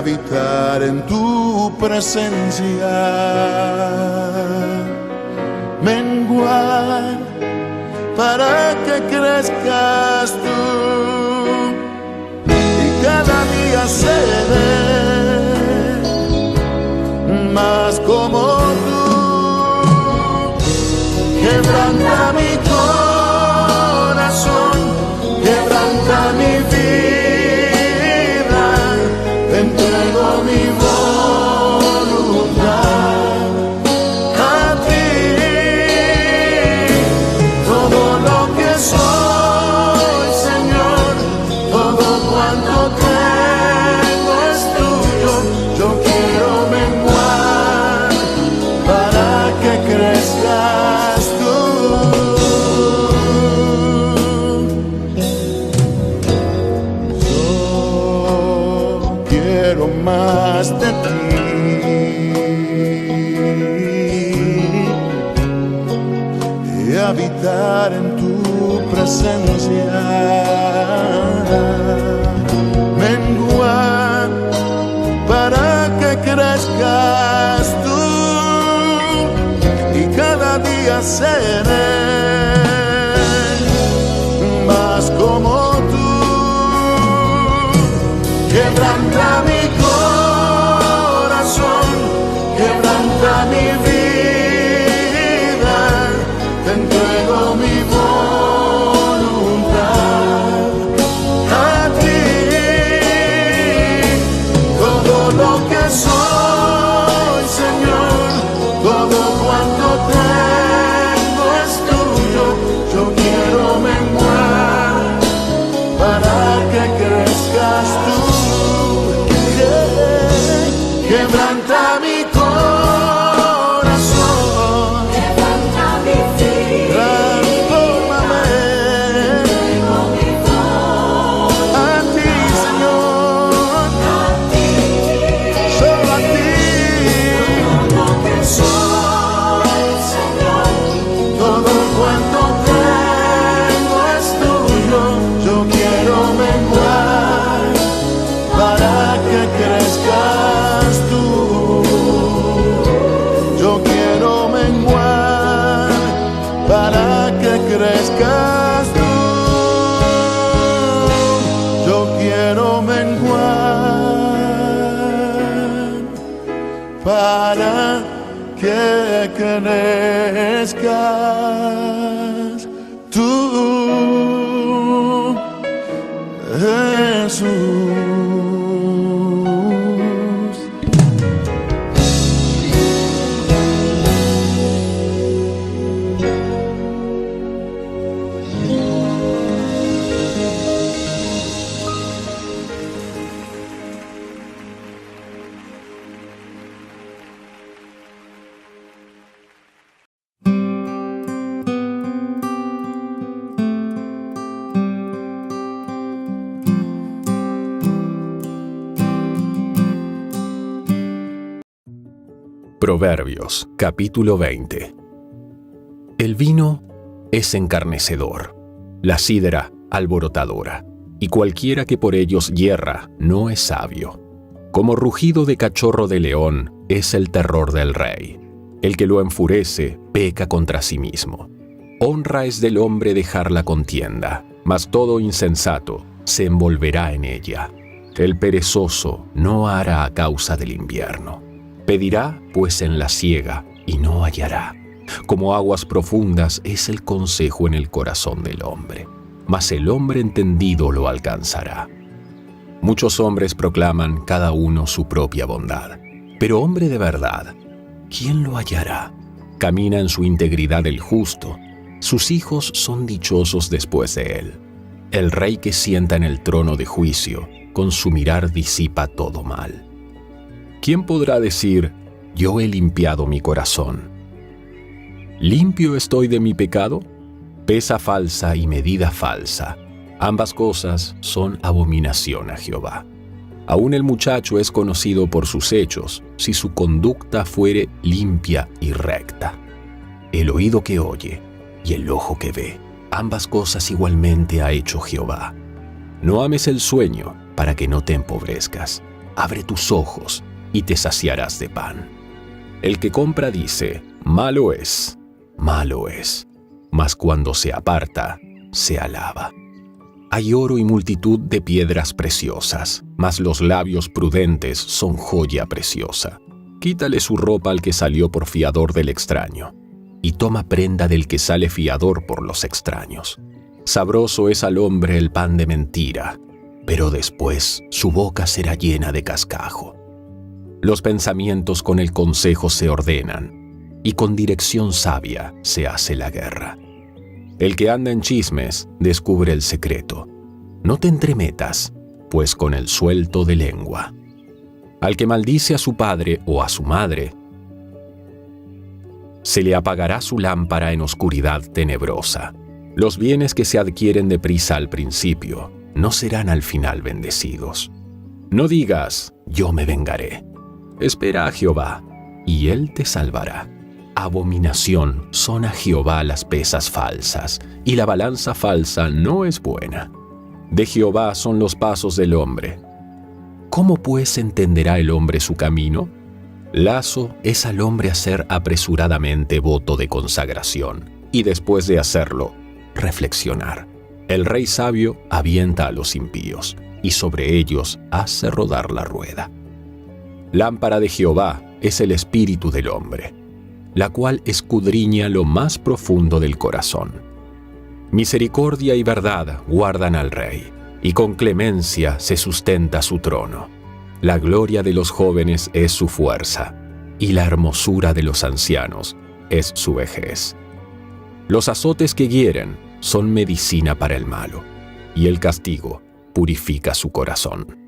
habitar en tu presencia, menguar para que crezcas tú y cada día seré más como tú. Quebranta mi corazón, quebranta mi vida, te entrego mi voluntad a ti. Todo lo que soy, Señor, todo cuanto tengo es tuyo. Yo quiero menguar para que crezcas tú. Más de ti y habitar en tu presencia, menguar para que crezcas tú y cada día seré más como tú. Quebranta mi corazón, quebranta mi vida, te entrego mi voluntad a ti. Todo lo que soy, Señor, todo cuanto tengo es tuyo. Yo quiero menguar para que crezcas tú. Quebranta mi corazón, quebranta mi vida, transfórmame entrego mi voz a ti, Señor, a ti. solo a ti. Todo lo que soy, Señor, Todo cuanto tengo es tuyo. Yo quiero menguar para que crezcas tú. Yo quiero menguar para que crezcas tú. Yo quiero menguar para que crezcas tú, Jesús. Proverbios, capítulo 20. El vino es encarnecedor, la sidra alborotadora, y cualquiera que por ellos hierra no es sabio. Como rugido de cachorro de león es el terror del rey. El que lo enfurece peca contra sí mismo. Honra es del hombre dejar la contienda, mas todo insensato se envolverá en ella. El perezoso no hará a causa del invierno. Pedirá, pues, en la siega, y no hallará. Como aguas profundas es el consejo en el corazón del hombre, mas el hombre entendido lo alcanzará. Muchos hombres proclaman cada uno su propia bondad, pero hombre de verdad, ¿quién lo hallará? Camina en su integridad el justo, sus hijos son dichosos después de él. El rey que sienta en el trono de juicio, con su mirar disipa todo mal. ¿Quién podrá decir, yo he limpiado mi corazón? ¿Limpio estoy de mi pecado? Pesa falsa y medida falsa. Ambas cosas son abominación a Jehová. Aún el muchacho es conocido por sus hechos, si su conducta fuere limpia y recta. El oído que oye y el ojo que ve, ambas cosas igualmente ha hecho Jehová. No ames el sueño para que no te empobrezcas. abre tus ojos y te saciarás de pan. El que compra dice, malo es, mas cuando se aparta, se alaba. Hay oro y multitud de piedras preciosas, mas los labios prudentes son joya preciosa. Quítale su ropa al que salió por fiador del extraño, y toma prenda del que sale fiador por los extraños. Sabroso es al hombre el pan de mentira, pero después su boca será llena de cascajo. Los pensamientos con el consejo se ordenan, y con dirección sabia se hace la guerra. El que anda en chismes descubre el secreto. No te entremetas, pues con el suelto de lengua. Al que maldice a su padre o a su madre, se le apagará su lámpara en oscuridad tenebrosa. Los bienes que se adquieren deprisa al principio no serán al final bendecidos. No digas, yo me vengaré. Espera a Jehová, y Él te salvará. Abominación son a Jehová las pesas falsas, y la balanza falsa no es buena. De Jehová son los pasos del hombre. ¿Cómo pues entenderá el hombre su camino? Lazo es al hombre hacer apresuradamente voto de consagración, y después de hacerlo, reflexionar. El rey sabio avienta a los impíos, y sobre ellos hace rodar la rueda. Lámpara de Jehová es el espíritu del hombre, la cual escudriña lo más profundo del corazón. Misericordia y verdad guardan al rey, y con clemencia se sustenta su trono. La gloria de los jóvenes es su fuerza, y la hermosura de los ancianos es su vejez. Los azotes que hieren son medicina para el malo, y el castigo purifica su corazón.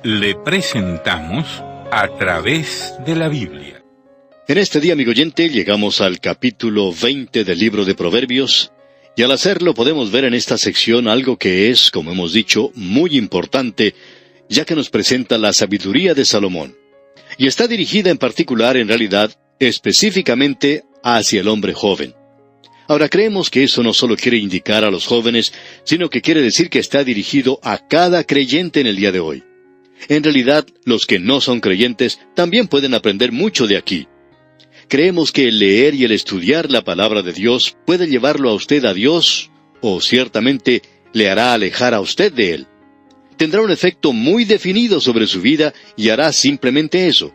Le presentamos A Través de la Biblia. En este día, amigo oyente, llegamos al capítulo 20 del libro de Proverbios, y al hacerlo podemos ver en esta sección algo que es, como hemos dicho, muy importante, ya que nos presenta la sabiduría de Salomón. Y está dirigida en particular, en realidad, específicamente hacia el hombre joven. Ahora, creemos que eso no solo quiere indicar a los jóvenes, sino que quiere decir que está dirigido a cada creyente en el día de hoy. En realidad, los que no son creyentes también pueden aprender mucho de aquí. Creemos que el leer y el estudiar la palabra de Dios puede llevarlo a usted a Dios, o ciertamente le hará alejar a usted de Él. Tendrá un efecto muy definido sobre su vida y hará simplemente eso.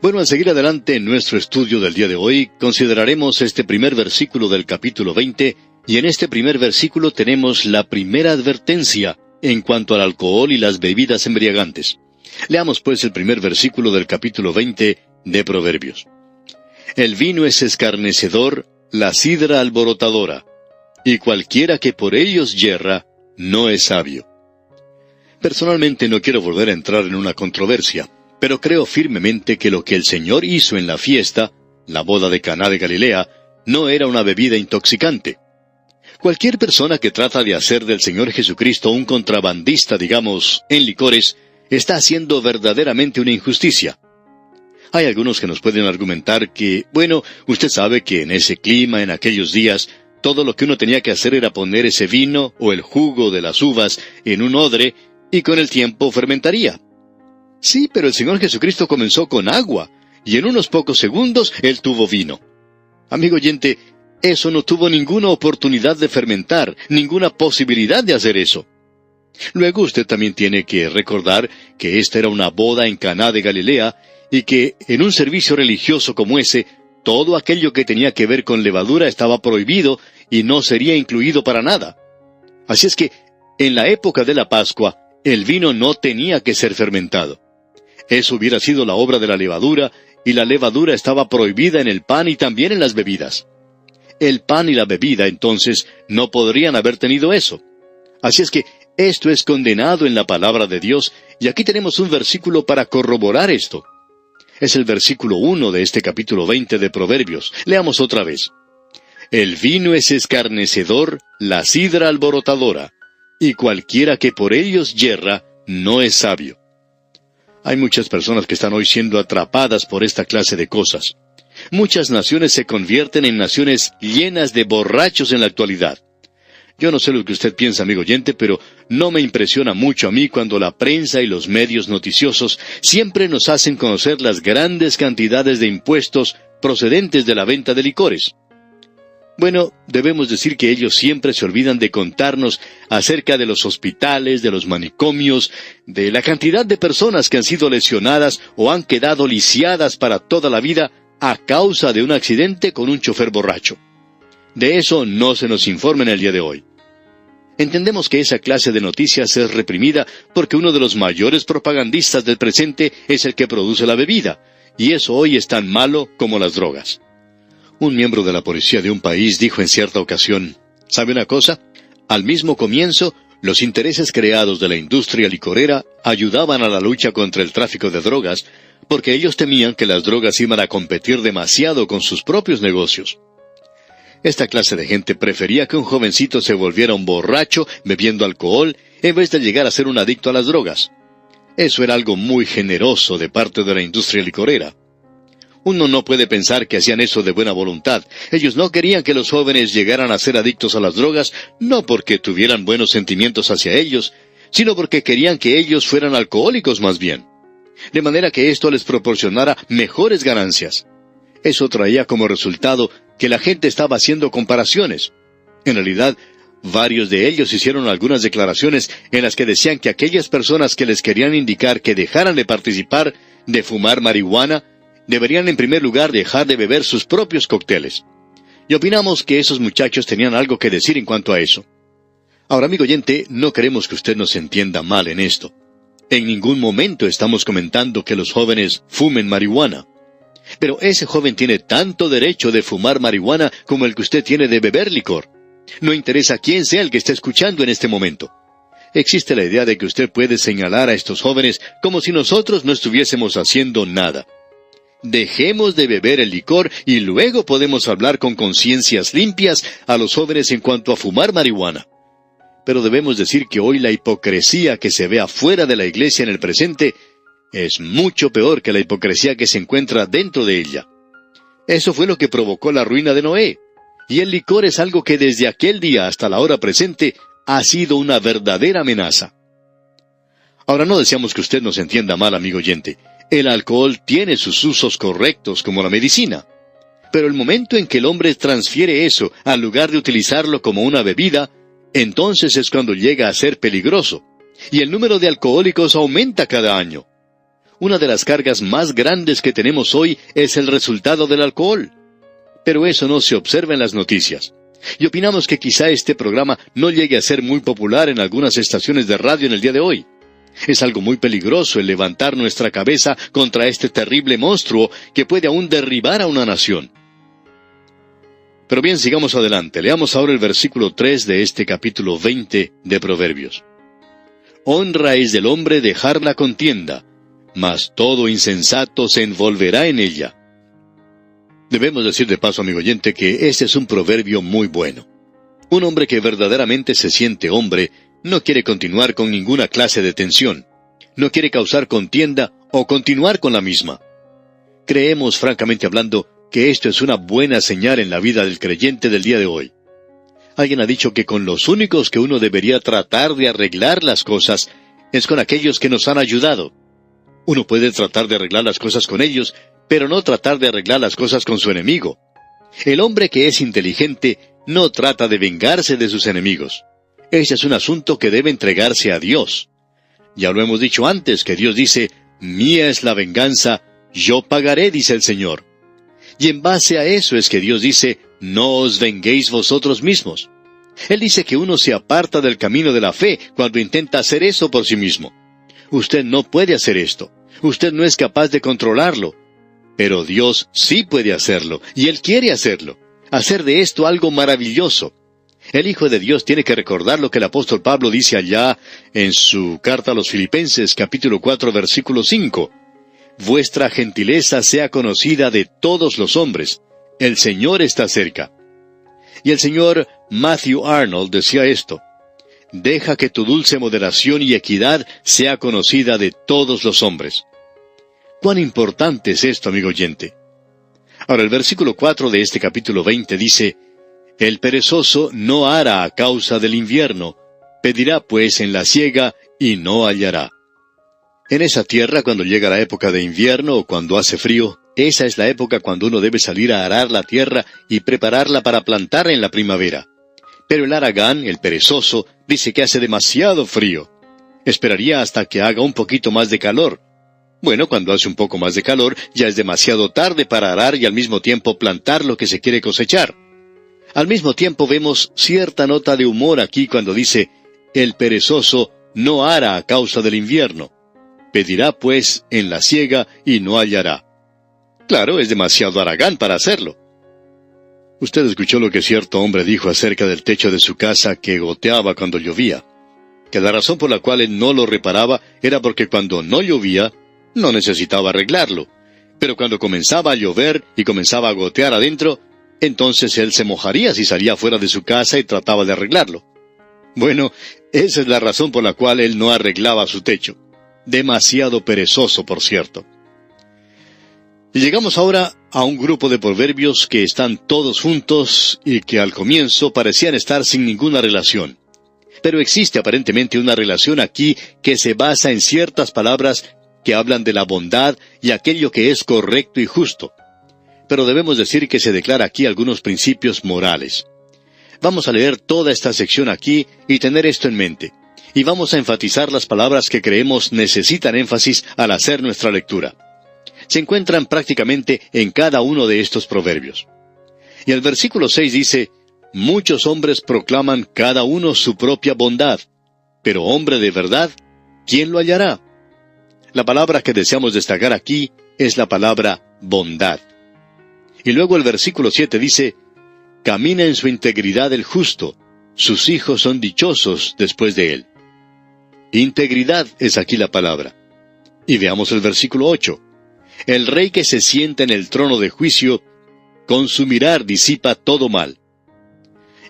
Bueno, al seguir adelante en nuestro estudio del día de hoy, consideraremos este primer versículo del capítulo 20, y en este primer versículo tenemos la primera advertencia en cuanto al alcohol y las bebidas embriagantes. Leamos pues el primer versículo del capítulo 20 de Proverbios. El vino es escarnecedor, la sidra alborotadora, y cualquiera que por ellos yerra, no es sabio. Personalmente no quiero volver a entrar en una controversia, pero creo firmemente que lo que el Señor hizo en la fiesta, la boda de Caná de Galilea, no era una bebida intoxicante. Cualquier persona que trata de hacer del Señor Jesucristo un contrabandista, digamos, en licores, está haciendo verdaderamente una injusticia. Hay algunos que nos pueden argumentar que, bueno, usted sabe que en ese clima, en aquellos días, todo lo que uno tenía que hacer era poner ese vino o el jugo de las uvas en un odre y con el tiempo fermentaría. Sí, pero el Señor Jesucristo comenzó con agua y en unos pocos segundos Él tuvo vino. Amigo oyente, eso no tuvo ninguna oportunidad de fermentar, ninguna posibilidad de hacer eso. Luego usted también tiene que recordar que esta era una boda en Caná de Galilea y que en un servicio religioso como ese, todo aquello que tenía que ver con levadura estaba prohibido y no sería incluido para nada. Así es que, en la época de la Pascua, el vino no tenía que ser fermentado. Eso hubiera sido la obra de la levadura, y la levadura estaba prohibida en el pan y también en las bebidas. El pan y la bebida, entonces, no podrían haber tenido eso. Así es que esto es condenado en la palabra de Dios, y aquí tenemos un versículo para corroborar esto. Es el versículo 1 de este capítulo 20 de Proverbios. Leamos otra vez. El vino es escarnecedor, la sidra alborotadora, y cualquiera que por ellos yerra, no es sabio. Hay muchas personas que están hoy siendo atrapadas por esta clase de cosas. Muchas naciones se convierten en naciones llenas de borrachos en la actualidad. Yo no sé lo que usted piensa, amigo oyente, pero no me impresiona mucho a mí cuando la prensa y los medios noticiosos siempre nos hacen conocer las grandes cantidades de impuestos procedentes de la venta de licores. Bueno, debemos decir que ellos siempre se olvidan de contarnos acerca de los hospitales, de los manicomios, de la cantidad de personas que han sido lesionadas o han quedado lisiadas para toda la vida a causa de un accidente con un chofer borracho. De eso no se nos informa en el día de hoy. Entendemos que esa clase de noticias es reprimida porque uno de los mayores propagandistas del presente es el que produce la bebida, y eso hoy es tan malo como las drogas. Un miembro de la policía de un país dijo en cierta ocasión, ¿sabe una cosa? Al mismo comienzo, los intereses creados de la industria licorera ayudaban a la lucha contra el tráfico de drogas, porque ellos temían que las drogas iban a competir demasiado con sus propios negocios. Esta clase de gente prefería que un jovencito se volviera un borracho bebiendo alcohol en vez de llegar a ser un adicto a las drogas. Eso era algo muy generoso de parte de la industria licorera. Uno no puede pensar que hacían eso de buena voluntad. Ellos no querían que los jóvenes llegaran a ser adictos a las drogas, no porque tuvieran buenos sentimientos hacia ellos, sino porque querían que ellos fueran alcohólicos más bien. De manera que esto les proporcionara mejores ganancias. Eso traía como resultado que la gente estaba haciendo comparaciones. En realidad, varios de ellos hicieron algunas declaraciones en las que decían que aquellas personas que les querían indicar que dejaran de participar, de fumar marihuana, deberían en primer lugar dejar de beber sus propios cócteles. Y opinamos que esos muchachos tenían algo que decir en cuanto a eso. Ahora, amigo oyente, no queremos que usted nos entienda mal en esto. En ningún momento estamos comentando que los jóvenes fumen marihuana. Pero ese joven tiene tanto derecho de fumar marihuana como el que usted tiene de beber licor. No interesa quién sea el que esté escuchando en este momento. Existe la idea de que usted puede señalar a estos jóvenes como si nosotros no estuviésemos haciendo nada. Dejemos de beber el licor y luego podemos hablar con conciencias limpias a los jóvenes en cuanto a fumar marihuana. Pero debemos decir que hoy la hipocresía que se ve afuera de la iglesia en el presente es mucho peor que la hipocresía que se encuentra dentro de ella. Eso fue lo que provocó la ruina de Noé. Y el licor es algo que desde aquel día hasta la hora presente ha sido una verdadera amenaza. Ahora no deseamos que usted nos entienda mal, amigo oyente. El alcohol tiene sus usos correctos como la medicina. Pero el momento en que el hombre transfiere eso al lugar de utilizarlo como una bebida, entonces es cuando llega a ser peligroso. Y el número de alcohólicos aumenta cada año. Una de las cargas más grandes que tenemos hoy es el resultado del alcohol. Pero eso no se observa en las noticias. Y opinamos que quizá este programa no llegue a ser muy popular en algunas estaciones de radio en el día de hoy. Es algo muy peligroso el levantar nuestra cabeza contra este terrible monstruo que puede aún derribar a una nación. Pero bien, sigamos adelante. Leamos ahora el versículo 3 de este capítulo 20 de Proverbios. Honra es del hombre dejar la contienda, mas todo insensato se envolverá en ella. Debemos decir de paso, amigo oyente, que este es un proverbio muy bueno. Un hombre que verdaderamente se siente hombre no quiere continuar con ninguna clase de tensión. No quiere causar contienda o continuar con la misma. Creemos, francamente hablando, que esto es una buena señal en la vida del creyente del día de hoy. Alguien ha dicho que con los únicos que uno debería tratar de arreglar las cosas es con aquellos que nos han ayudado. Uno puede tratar de arreglar las cosas con ellos, pero no tratar de arreglar las cosas con su enemigo. El hombre que es inteligente no trata de vengarse de sus enemigos. Ese es un asunto que debe entregarse a Dios. Ya lo hemos dicho antes, que Dios dice, «Mía es la venganza, yo pagaré», dice el Señor. Y en base a eso es que Dios dice, «No os venguéis vosotros mismos». Él dice que uno se aparta del camino de la fe cuando intenta hacer eso por sí mismo. Usted no puede hacer esto. Usted no es capaz de controlarlo. Pero Dios sí puede hacerlo, y Él quiere hacerlo. Hacer de esto algo maravilloso. El Hijo de Dios tiene que recordar lo que el apóstol Pablo dice allá en su carta a los Filipenses, capítulo 4, versículo 5. vuestra gentileza sea conocida de todos los hombres. El Señor está cerca. Y el señor Matthew Arnold decía esto: deja que tu dulce moderación y equidad sea conocida de todos los hombres. ¿Cuán importante es esto, amigo oyente? Ahora, el versículo 4 de este capítulo 20 dice: el perezoso no ara a causa del invierno, pedirá pues en la siega y no hallará. En esa tierra, cuando llega la época de invierno o cuando hace frío, esa es la época cuando uno debe salir a arar la tierra y prepararla para plantar en la primavera. Pero el haragán, el perezoso, dice que hace demasiado frío. Esperaría hasta que haga un poquito más de calor. Bueno, cuando hace un poco más de calor, ya es demasiado tarde para arar y al mismo tiempo plantar lo que se quiere cosechar. Al mismo tiempo vemos cierta nota de humor aquí cuando dice: el perezoso no ara a causa del invierno. Pedirá pues en la siega y no hallará. Claro, es demasiado haragán para hacerlo. Usted escuchó lo que cierto hombre dijo acerca del techo de su casa que goteaba cuando llovía. Que la razón por la cual él no lo reparaba era porque cuando no llovía, no necesitaba arreglarlo. Pero cuando comenzaba a llover y comenzaba a gotear adentro, entonces él se mojaría si salía fuera de su casa y trataba de arreglarlo. Bueno, esa es la razón por la cual él no arreglaba su techo. Demasiado perezoso, por cierto. Y llegamos ahora a un grupo de proverbios que están todos juntos y que al comienzo parecían estar sin ninguna relación. Pero existe aparentemente una relación aquí que se basa en ciertas palabras que hablan de la bondad y aquello que es correcto y justo. Pero debemos decir que se declara aquí algunos principios morales. Vamos a leer toda esta sección aquí y tener esto en mente. Y vamos a enfatizar las palabras que creemos necesitan énfasis al hacer nuestra lectura. Se encuentran prácticamente en cada uno de estos proverbios. Y el versículo 6 dice: muchos hombres proclaman cada uno su propia bondad, pero hombre de verdad, ¿quién lo hallará? La palabra que deseamos destacar aquí es la palabra bondad. Y luego el versículo 7 dice: camina en su integridad el justo, sus hijos son dichosos después de él. Integridad es aquí la palabra. Y veamos el versículo 8. El rey que se sienta en el trono de juicio, con su mirar disipa todo mal.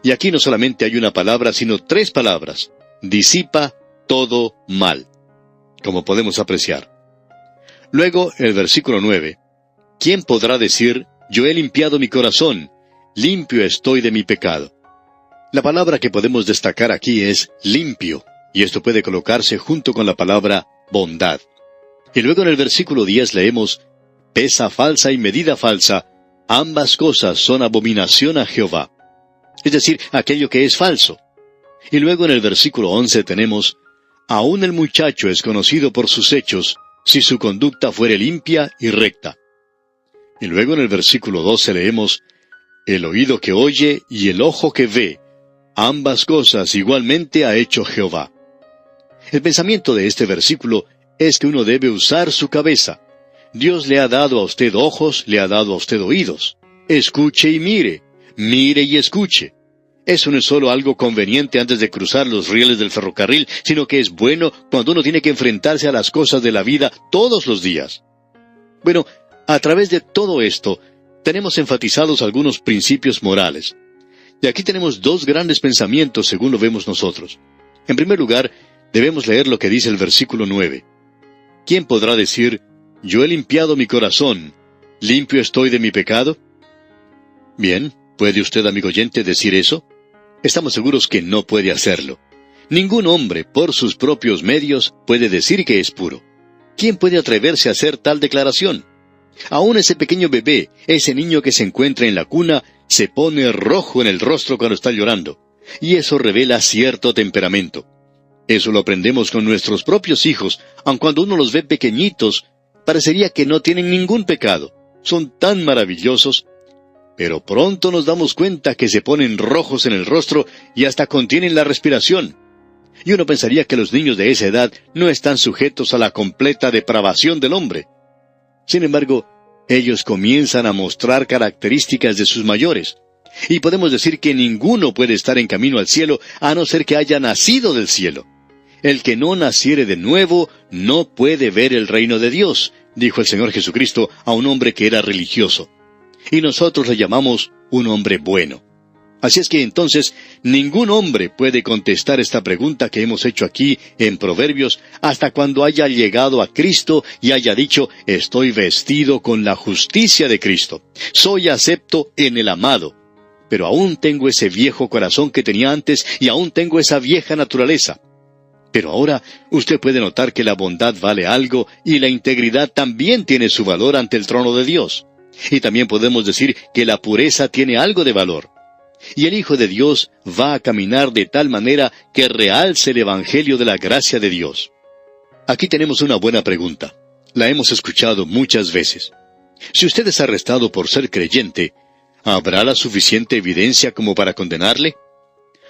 Y aquí no solamente hay una palabra, sino tres palabras: disipa todo mal, como podemos apreciar. Luego, el versículo 9. ¿Quién podrá decir: yo he limpiado mi corazón, limpio estoy de mi pecado? La palabra que podemos destacar aquí es limpio, y esto puede colocarse junto con la palabra bondad. Y luego en el versículo 10 leemos: pesa falsa y medida falsa, ambas cosas son abominación a Jehová. Es decir, aquello que es falso. Y luego en el versículo 11 tenemos: aún el muchacho es conocido por sus hechos, si su conducta fuere limpia y recta. Y luego en el versículo 12 leemos: el oído que oye y el ojo que ve, ambas cosas igualmente ha hecho Jehová. El pensamiento de este versículo es que uno debe usar su cabeza. Dios le ha dado a usted ojos, le ha dado a usted oídos. Escuche y mire, mire y escuche. Eso no es solo algo conveniente antes de cruzar los rieles del ferrocarril, sino que es bueno cuando uno tiene que enfrentarse a las cosas de la vida todos los días. Bueno, a través de todo esto, tenemos enfatizados algunos principios morales. Y aquí tenemos dos grandes pensamientos según lo vemos nosotros. En primer lugar, debemos leer lo que dice el versículo 9. ¿Quién podrá decir: yo he limpiado mi corazón, limpio estoy de mi pecado? Bien, ¿puede usted, amigo oyente, decir eso? Estamos seguros que no puede hacerlo. Ningún hombre, por sus propios medios, puede decir que es puro. ¿Quién puede atreverse a hacer tal declaración? Aún ese pequeño bebé, ese niño que se encuentra en la cuna, se pone rojo en el rostro cuando está llorando. Y eso revela cierto temperamento. Eso lo aprendemos con nuestros propios hijos, aun cuando uno los ve pequeñitos, parecería que no tienen ningún pecado. Son tan maravillosos. Pero pronto nos damos cuenta que se ponen rojos en el rostro y hasta contienen la respiración. Y uno pensaría que los niños de esa edad no están sujetos a la completa depravación del hombre. Sin embargo, ellos comienzan a mostrar características de sus mayores. Y podemos decir que ninguno puede estar en camino al cielo a no ser que haya nacido del cielo. El que no naciere de nuevo no puede ver el reino de Dios, dijo el Señor Jesucristo a un hombre que era religioso. Y nosotros le llamamos un hombre bueno. Así es que entonces ningún hombre puede contestar esta pregunta que hemos hecho aquí en Proverbios hasta cuando haya llegado a Cristo y haya dicho: estoy vestido con la justicia de Cristo. Soy acepto en el amado. Pero aún tengo ese viejo corazón que tenía antes y aún tengo esa vieja naturaleza. Pero ahora usted puede notar que la bondad vale algo y la integridad también tiene su valor ante el trono de Dios. Y también podemos decir que la pureza tiene algo de valor. Y el Hijo de Dios va a caminar de tal manera que realce el Evangelio de la gracia de Dios. Aquí tenemos una buena pregunta. La hemos escuchado muchas veces. Si usted es arrestado por ser creyente, ¿habrá la suficiente evidencia como para condenarle?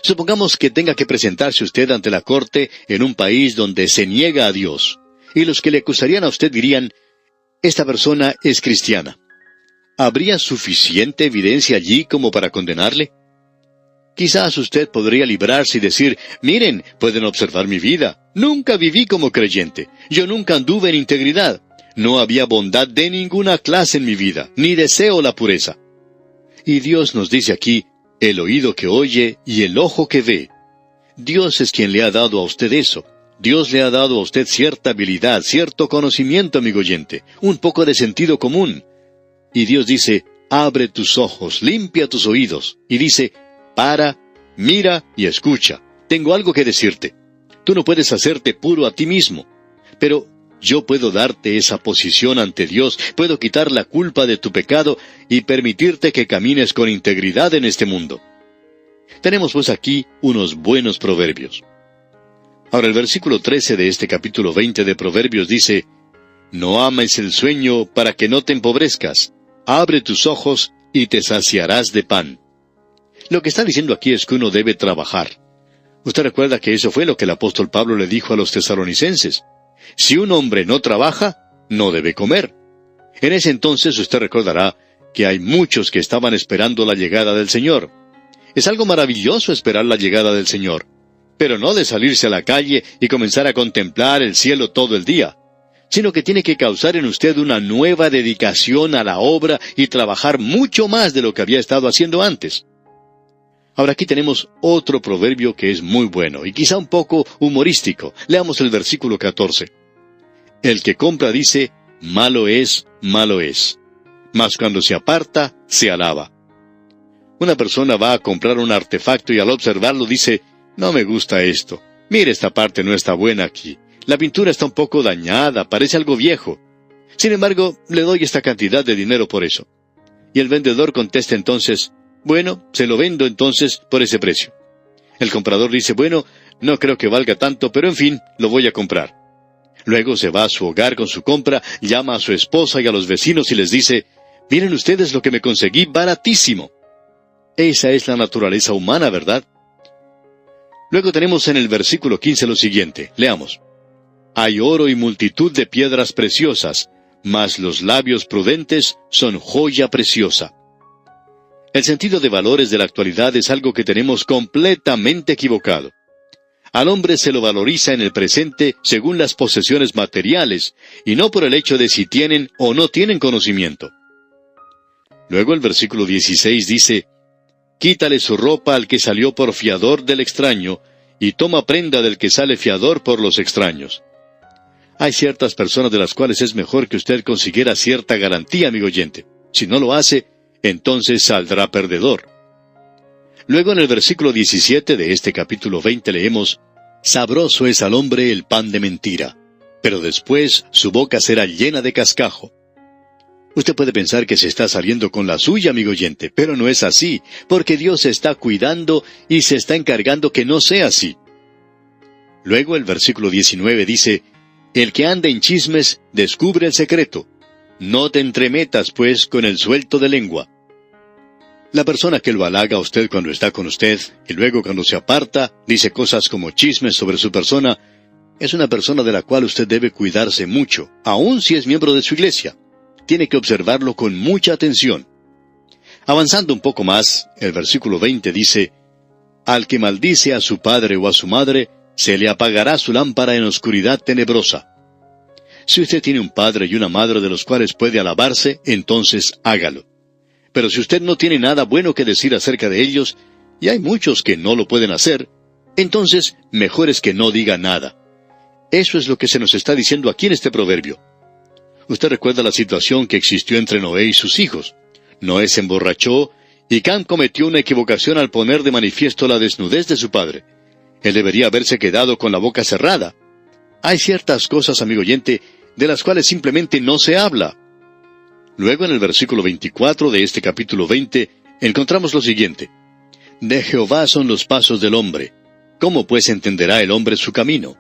Supongamos que tenga que presentarse usted ante la corte en un país donde se niega a Dios, y los que le acusarían a usted dirían: esta persona es cristiana. ¿Habría suficiente evidencia allí como para condenarle? Quizás usted podría librarse y decir: miren, pueden observar mi vida. Nunca viví como creyente. Yo nunca anduve en integridad. No había bondad de ninguna clase en mi vida, ni deseo la pureza. Y Dios nos dice aquí: el oído que oye y el ojo que ve. Dios es quien le ha dado a usted eso. Dios le ha dado a usted cierta habilidad, cierto conocimiento, amigo oyente, un poco de sentido común. Y Dios dice: abre tus ojos, limpia tus oídos. Y dice: para, mira y escucha. Tengo algo que decirte. Tú no puedes hacerte puro a ti mismo, pero yo puedo darte esa posición ante Dios, puedo quitar la culpa de tu pecado y permitirte que camines con integridad en este mundo. Tenemos pues aquí unos buenos proverbios. Ahora el versículo 13 de este capítulo 20 de Proverbios dice: no ames el sueño para que no te empobrezcas. Abre tus ojos y te saciarás de pan. Lo que está diciendo aquí es que uno debe trabajar. Usted recuerda que eso fue lo que el apóstol Pablo le dijo a los tesalonicenses. Si un hombre no trabaja, no debe comer. En ese entonces usted recordará que hay muchos que estaban esperando la llegada del Señor. Es algo maravilloso esperar la llegada del Señor, pero no de salirse a la calle y comenzar a contemplar el cielo todo el día, sino que tiene que causar en usted una nueva dedicación a la obra y trabajar mucho más de lo que había estado haciendo antes. Ahora aquí tenemos otro proverbio que es muy bueno y quizá un poco humorístico. Leamos el versículo 14. El que compra dice: malo es, mas cuando se aparta, se alaba. Una persona va a comprar un artefacto y al observarlo dice: no me gusta esto. Mire, esta parte no está buena aquí. La pintura está un poco dañada, parece algo viejo. Sin embargo, le doy esta cantidad de dinero por eso. Y el vendedor contesta entonces: bueno, se lo vendo entonces por ese precio. El comprador dice: bueno, no creo que valga tanto, pero en fin, lo voy a comprar. Luego se va a su hogar con su compra, llama a su esposa y a los vecinos y les dice: miren ustedes lo que me conseguí baratísimo. Esa es la naturaleza humana, ¿verdad? Luego tenemos en el versículo 15 lo siguiente, leamos: hay oro y multitud de piedras preciosas, mas los labios prudentes son joya preciosa. El sentido de valores de la actualidad es algo que tenemos completamente equivocado. Al hombre se lo valoriza en el presente según las posesiones materiales, y no por el hecho de si tienen o no tienen conocimiento. Luego el versículo 16 dice: quítale su ropa al que salió por fiador del extraño, y toma prenda del que sale fiador por los extraños. Hay ciertas personas de las cuales es mejor que usted consiguiera cierta garantía, amigo oyente. Si no lo hace, entonces saldrá perdedor. Luego en el versículo 17 de este capítulo 20 leemos: sabroso es al hombre el pan de mentira, pero después su boca será llena de cascajo. Usted puede pensar que se está saliendo con la suya, amigo oyente, pero no es así, porque Dios se está cuidando y se está encargando que no sea así. Luego el versículo 19 dice: el que anda en chismes descubre el secreto. No te entremetas, pues, con el suelto de lengua. La persona que lo halaga a usted cuando está con usted, y luego cuando se aparta, dice cosas como chismes sobre su persona, es una persona de la cual usted debe cuidarse mucho, aun si es miembro de su iglesia. Tiene que observarlo con mucha atención. Avanzando un poco más, el versículo 20 dice: al que maldice a su padre o a su madre, se le apagará su lámpara en oscuridad tenebrosa. Si usted tiene un padre y una madre de los cuales puede alabarse, entonces hágalo. Pero si usted no tiene nada bueno que decir acerca de ellos, y hay muchos que no lo pueden hacer, entonces mejor es que no diga nada. Eso es lo que se nos está diciendo aquí en este proverbio. Usted recuerda la situación que existió entre Noé y sus hijos. Noé se emborrachó y Cam cometió una equivocación al poner de manifiesto la desnudez de su padre. Él debería haberse quedado con la boca cerrada. Hay ciertas cosas, amigo oyente, de las cuales simplemente no se habla. Luego en el versículo 24 de este capítulo 20 encontramos lo siguiente: De Jehová son los pasos del hombre. ¿Cómo pues entenderá el hombre su camino?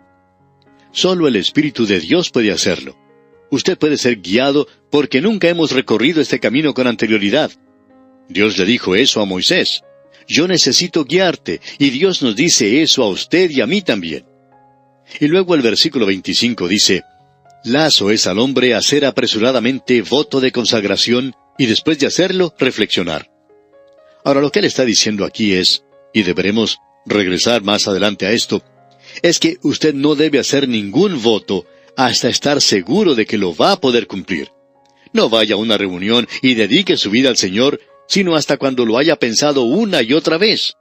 Solo el Espíritu de Dios puede hacerlo. Usted puede ser guiado porque nunca hemos recorrido este camino con anterioridad. Dios le dijo eso a Moisés. Yo necesito guiarte, y Dios nos dice eso a usted y a mí también. Y luego el versículo 25 dice: Lazo es al hombre hacer apresuradamente voto de consagración, y después de hacerlo, reflexionar. Ahora lo que él está diciendo aquí es, y deberemos regresar más adelante a esto, es que usted no debe hacer ningún voto hasta estar seguro de que lo va a poder cumplir. No vaya a una reunión y dedique su vida al Señor, sino hasta cuando lo haya pensado una y otra vez.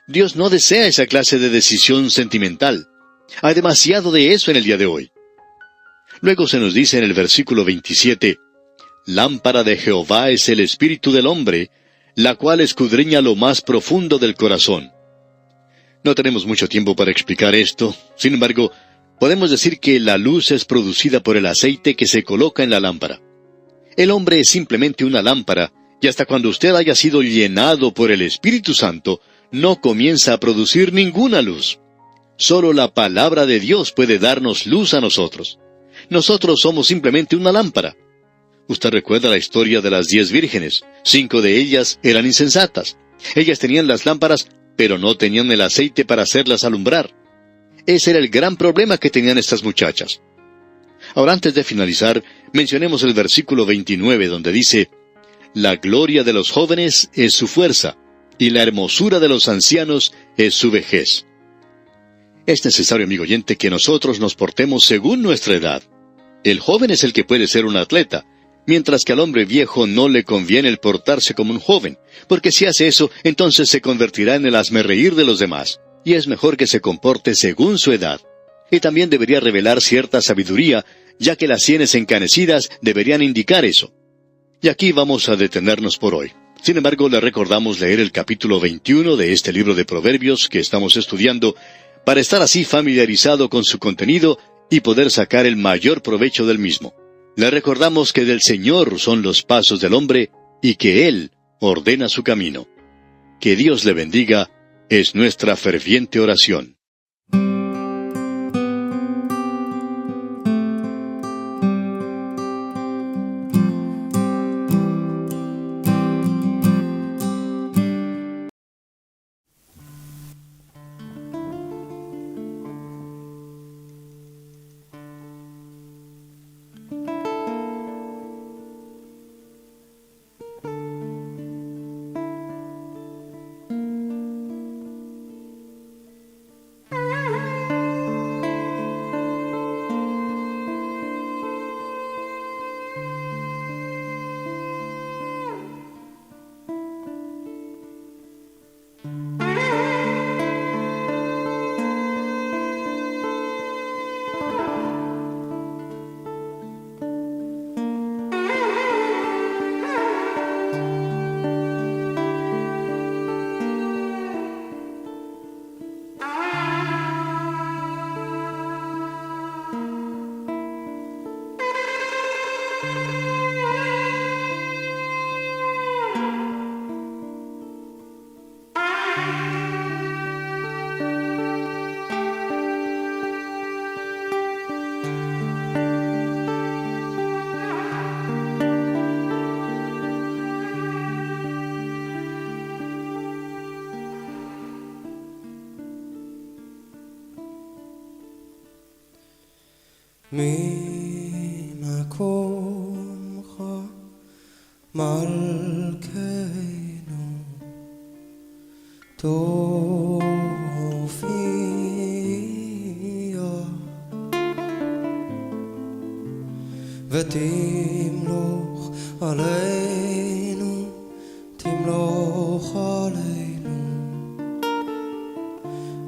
Dios no desea esa clase de decisión sentimental. Hay demasiado de eso en el día de hoy. Luego se nos dice en el versículo 27, Lámpara de Jehová es el espíritu del hombre, la cual escudriña lo más profundo del corazón. No tenemos mucho tiempo para explicar esto. Sin embargo, podemos decir que la luz es producida por el aceite que se coloca en la lámpara. El hombre es simplemente una lámpara, y hasta cuando usted haya sido llenado por el Espíritu Santo, no comienza a producir ninguna luz. Solo la palabra de Dios puede darnos luz a nosotros. Nosotros somos simplemente una lámpara. Usted recuerda la historia de las 10 vírgenes. 5 de ellas eran insensatas. Ellas tenían las lámparas, pero no tenían el aceite para hacerlas alumbrar. Ese era el gran problema que tenían estas muchachas. Ahora, antes de finalizar, mencionemos el versículo 29, donde dice: La gloria de los jóvenes es su fuerza, y la hermosura de los ancianos es su vejez. Es necesario, amigo oyente, que nosotros nos portemos según nuestra edad. El joven es el que puede ser un atleta, mientras que al hombre viejo no le conviene el portarse como un joven, porque si hace eso, entonces se convertirá en el hazmerreír de los demás, y es mejor que se comporte según su edad. Y también debería revelar cierta sabiduría, ya que las sienes encanecidas deberían indicar eso. Y aquí vamos a detenernos por hoy. Sin embargo, le recordamos leer el capítulo 21 de este libro de Proverbios que estamos estudiando, para estar así familiarizado con su contenido y poder sacar el mayor provecho del mismo. Le recordamos que del Señor son los pasos del hombre, y que Él ordena su camino. Que Dios le bendiga, es nuestra ferviente oración. ממקומך מלכנו תופיע ותמלוך עלינו, תמלוך עלינו,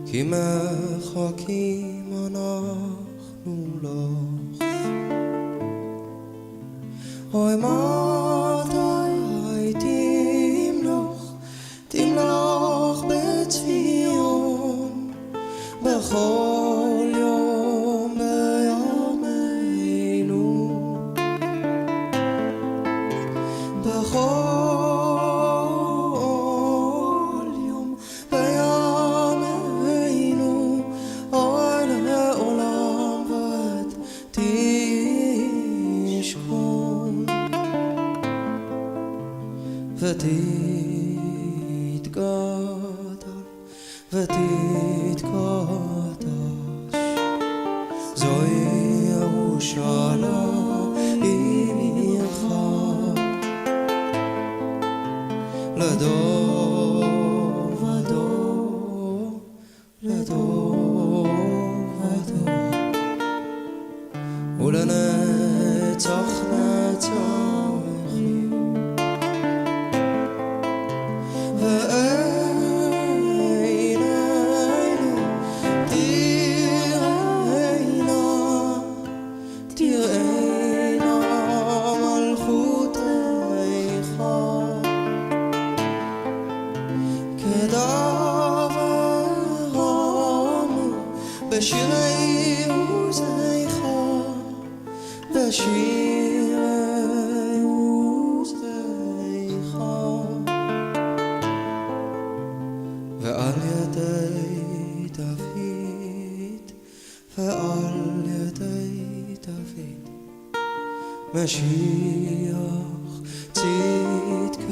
כי מחכים אנחנו לך. אוי מתי תמלוך, תמלוך בציון, בכל יום בימינו, בכל יום בימינו, אוי לעולם ותשכון, ותתגדל ותתקדש, זוהי ירושלים עירך, לדור ודור, לדור ודור, ולנצח נצח יחיו. ועינינו תראינה מלכותך, כדברנו בשירי עוזיך, בשירי עוזיך. ועל ידי דוד, ועל ידי דוד, משיח צדקך.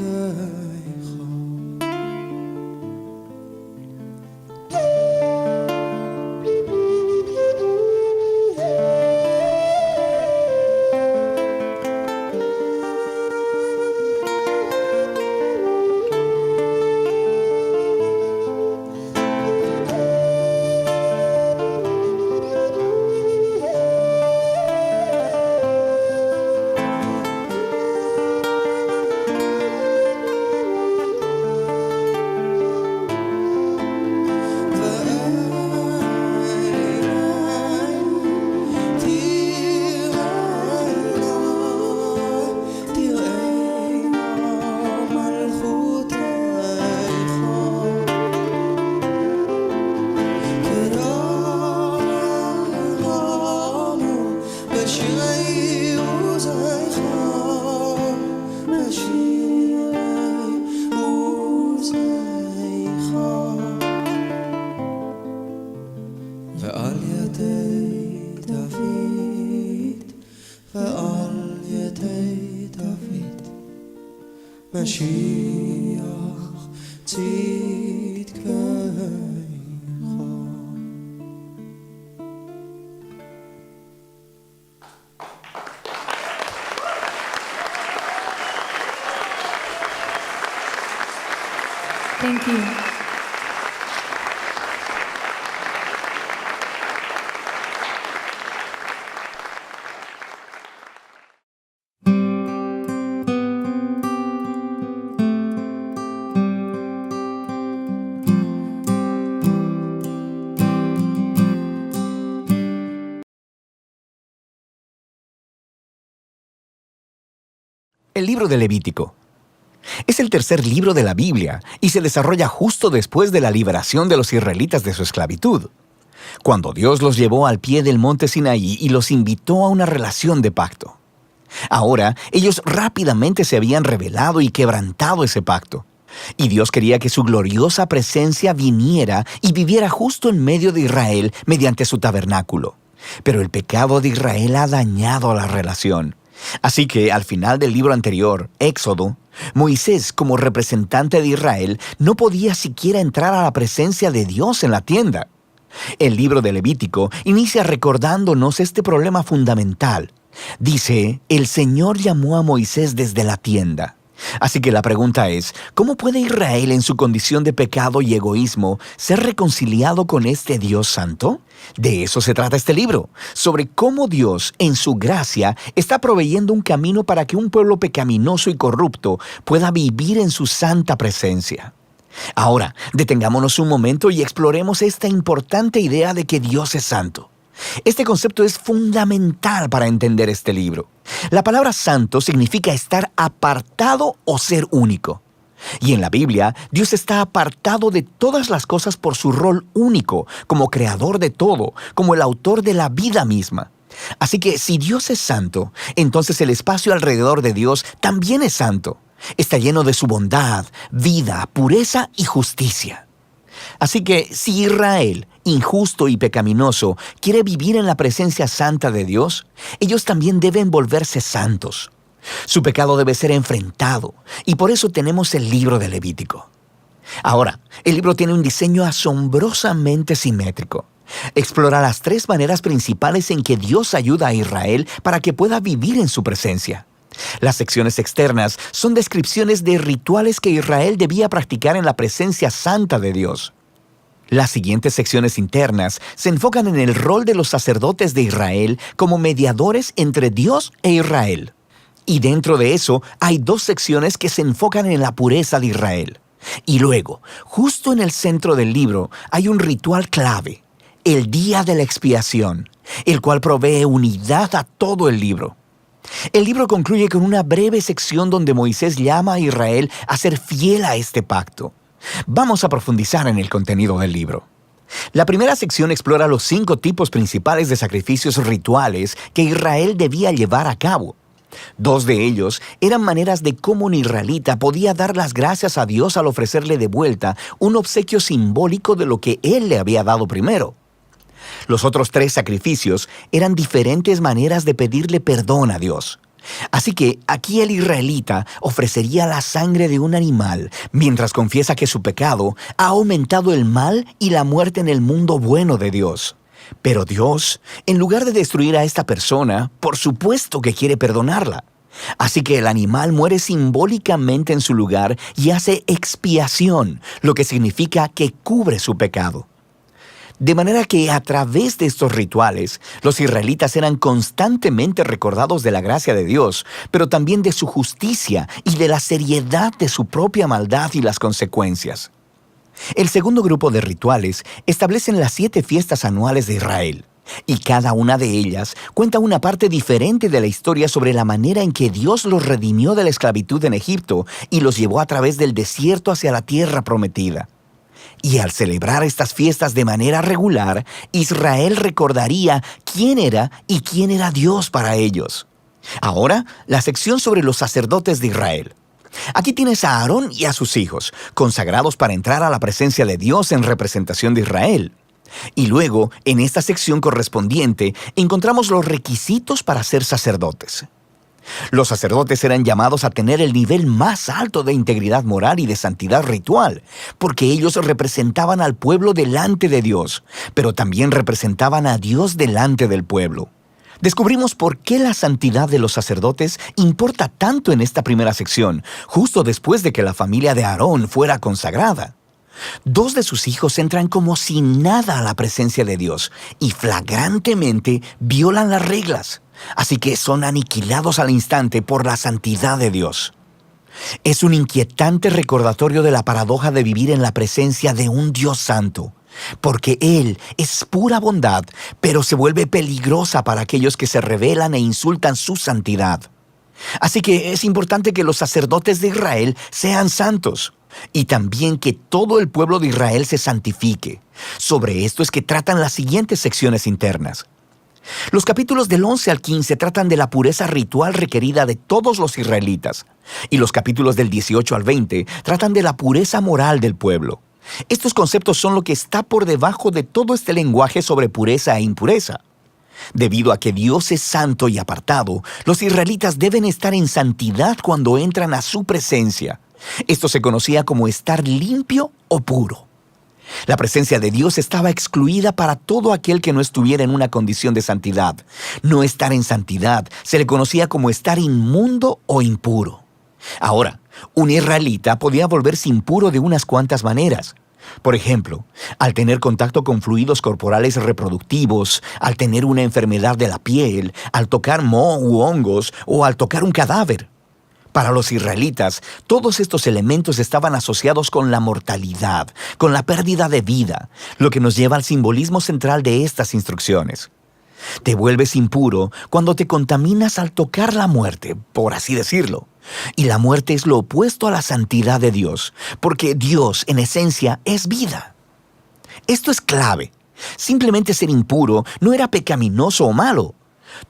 ועל ידי דוד, ועל ידי דוד, משיח צדקך. Thank you. El libro de Levítico es el tercer libro de la Biblia y se desarrolla justo después de la liberación de los israelitas de su esclavitud, cuando Dios los llevó al pie del monte Sinaí y los invitó a una relación de pacto. Ahora, ellos rápidamente se habían rebelado y quebrantado ese pacto, y Dios quería que su gloriosa presencia viniera y viviera justo en medio de Israel mediante su tabernáculo. Pero el pecado de Israel ha dañado la relación. Así que al final del libro anterior, Éxodo, Moisés, como representante de Israel, no podía siquiera entrar a la presencia de Dios en la tienda. El libro de Levítico inicia recordándonos este problema fundamental. Dice, el Señor llamó a Moisés desde la tienda. Así que la pregunta es, ¿cómo puede Israel en su condición de pecado y egoísmo ser reconciliado con este Dios santo? De eso se trata este libro, sobre cómo Dios, en su gracia, está proveyendo un camino para que un pueblo pecaminoso y corrupto pueda vivir en su santa presencia. Ahora, detengámonos un momento y exploremos esta importante idea de que Dios es santo. Este concepto es fundamental para entender este libro. La palabra santo significa estar apartado o ser único. Y en la Biblia, Dios está apartado de todas las cosas por su rol único, como creador de todo, como el autor de la vida misma. Así que si Dios es santo, entonces el espacio alrededor de Dios también es santo. Está lleno de su bondad, vida, pureza y justicia. Así que si Israel, injusto y pecaminoso, quiere vivir en la presencia santa de Dios, ellos también deben volverse santos. Su pecado debe ser enfrentado, y por eso tenemos el libro de Levítico. Ahora, el libro tiene un diseño asombrosamente simétrico. Explora las 3 maneras principales en que Dios ayuda a Israel para que pueda vivir en su presencia. Las secciones externas son descripciones de rituales que Israel debía practicar en la presencia santa de Dios. Las siguientes secciones internas se enfocan en el rol de los sacerdotes de Israel como mediadores entre Dios e Israel. Y dentro de eso hay 2 secciones que se enfocan en la pureza de Israel. Y luego, justo en el centro del libro, hay un ritual clave, el Día de la Expiación, el cual provee unidad a todo el libro. El libro concluye con una breve sección donde Moisés llama a Israel a ser fiel a este pacto. Vamos a profundizar en el contenido del libro. La primera sección explora los 5 tipos principales de sacrificios rituales que Israel debía llevar a cabo. 2 de ellos eran maneras de cómo un israelita podía dar las gracias a Dios al ofrecerle de vuelta un obsequio simbólico de lo que Él le había dado primero. Los otros 3 sacrificios eran diferentes maneras de pedirle perdón a Dios. Así que aquí el israelita ofrecería la sangre de un animal mientras confiesa que su pecado ha aumentado el mal y la muerte en el mundo bueno de Dios. Pero Dios, en lugar de destruir a esta persona, por supuesto que quiere perdonarla. Así que el animal muere simbólicamente en su lugar y hace expiación, lo que significa que cubre su pecado. De manera que a través de estos rituales, los israelitas eran constantemente recordados de la gracia de Dios, pero también de su justicia y de la seriedad de su propia maldad y las consecuencias. El segundo grupo de rituales establecen las 7 fiestas anuales de Israel, y cada una de ellas cuenta una parte diferente de la historia sobre la manera en que Dios los redimió de la esclavitud en Egipto y los llevó a través del desierto hacia la tierra prometida. Y al celebrar estas fiestas de manera regular, Israel recordaría quién era y quién era Dios para ellos. Ahora, la sección sobre los sacerdotes de Israel. Aquí tienes a Aarón y a sus hijos, consagrados para entrar a la presencia de Dios en representación de Israel. Y luego, en esta sección correspondiente, encontramos los requisitos para ser sacerdotes. Los sacerdotes eran llamados a tener el nivel más alto de integridad moral y de santidad ritual, porque ellos representaban al pueblo delante de Dios, pero también representaban a Dios delante del pueblo. Descubrimos por qué la santidad de los sacerdotes importa tanto en esta primera sección, justo después de que la familia de Aarón fuera consagrada. 2 de sus hijos entran como si nada a la presencia de Dios y flagrantemente violan las reglas, así que son aniquilados al instante por la santidad de Dios. Es un inquietante recordatorio de la paradoja de vivir en la presencia de un Dios santo, porque Él es pura bondad, pero se vuelve peligrosa para aquellos que se rebelan e insultan su santidad. Así que es importante que los sacerdotes de Israel sean santos, y también que todo el pueblo de Israel se santifique. Sobre esto es que tratan las siguientes secciones internas. Los capítulos del 11 al 15 tratan de la pureza ritual requerida de todos los israelitas, y los capítulos del 18 al 20 tratan de la pureza moral del pueblo. Estos conceptos son lo que está por debajo de todo este lenguaje sobre pureza e impureza. Debido a que Dios es santo y apartado, los israelitas deben estar en santidad cuando entran a su presencia. Esto se conocía como estar limpio o puro. La presencia de Dios estaba excluida para todo aquel que no estuviera en una condición de santidad. No estar en santidad se le conocía como estar inmundo o impuro. Ahora, Un israelita podía volverse impuro de unas cuantas maneras. Por ejemplo, al tener contacto con fluidos corporales reproductivos, al tener una enfermedad de la piel, al tocar moho u hongos o al tocar un cadáver. Para los israelitas, todos estos elementos estaban asociados con la mortalidad, con la pérdida de vida, lo que nos lleva al simbolismo central de estas instrucciones. Te vuelves impuro cuando te contaminas al tocar la muerte, por así decirlo. Y la muerte es lo opuesto a la santidad de Dios, porque Dios, en esencia, es vida. Esto es clave. Simplemente ser impuro no era pecaminoso o malo.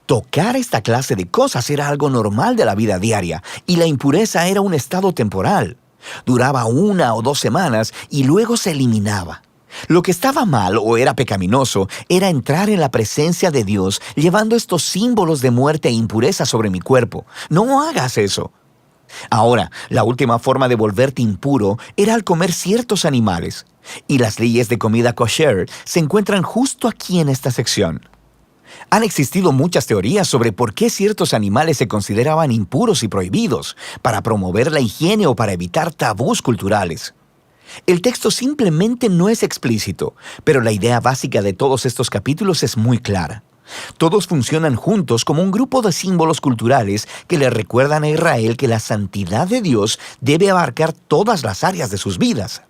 Tocar esta clase de cosas era algo normal de la vida diaria, y la impureza era un estado temporal. Duraba 1 o 2 semanas y luego se eliminaba. Lo que estaba mal o era pecaminoso era entrar en la presencia de Dios llevando estos símbolos de muerte e impureza sobre mi cuerpo. No hagas eso. Ahora, la última forma de volverte impuro era al comer ciertos animales, y las leyes de comida kosher se encuentran justo aquí en esta sección. Han existido muchas teorías sobre por qué ciertos animales se consideraban impuros y prohibidos, para promover la higiene o para evitar tabús culturales. El texto simplemente no es explícito, pero la idea básica de todos estos capítulos es muy clara. Todos funcionan juntos como un grupo de símbolos culturales que le recuerdan a Israel que la santidad de Dios debe abarcar todas las áreas de sus vidas.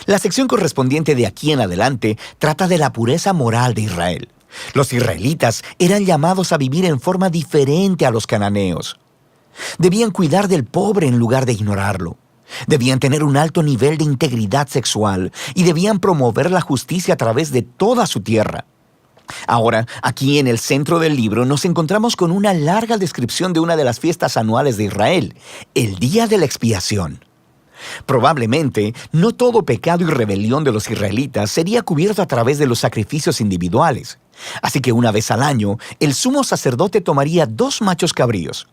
La sección correspondiente de aquí en adelante trata de la pureza moral de Israel. Los israelitas eran llamados a vivir en forma diferente a los cananeos. Debían cuidar del pobre en lugar de ignorarlo. Debían tener un alto nivel de integridad sexual y debían promover la justicia a través de toda su tierra. Ahora, aquí en el centro del libro nos encontramos con una larga descripción de una de las fiestas anuales de Israel, el Día de la Expiación. Probablemente, no todo pecado y rebelión de los israelitas sería cubierto a través de los sacrificios individuales. Así que una vez al año, el sumo sacerdote tomaría 2 machos cabríos.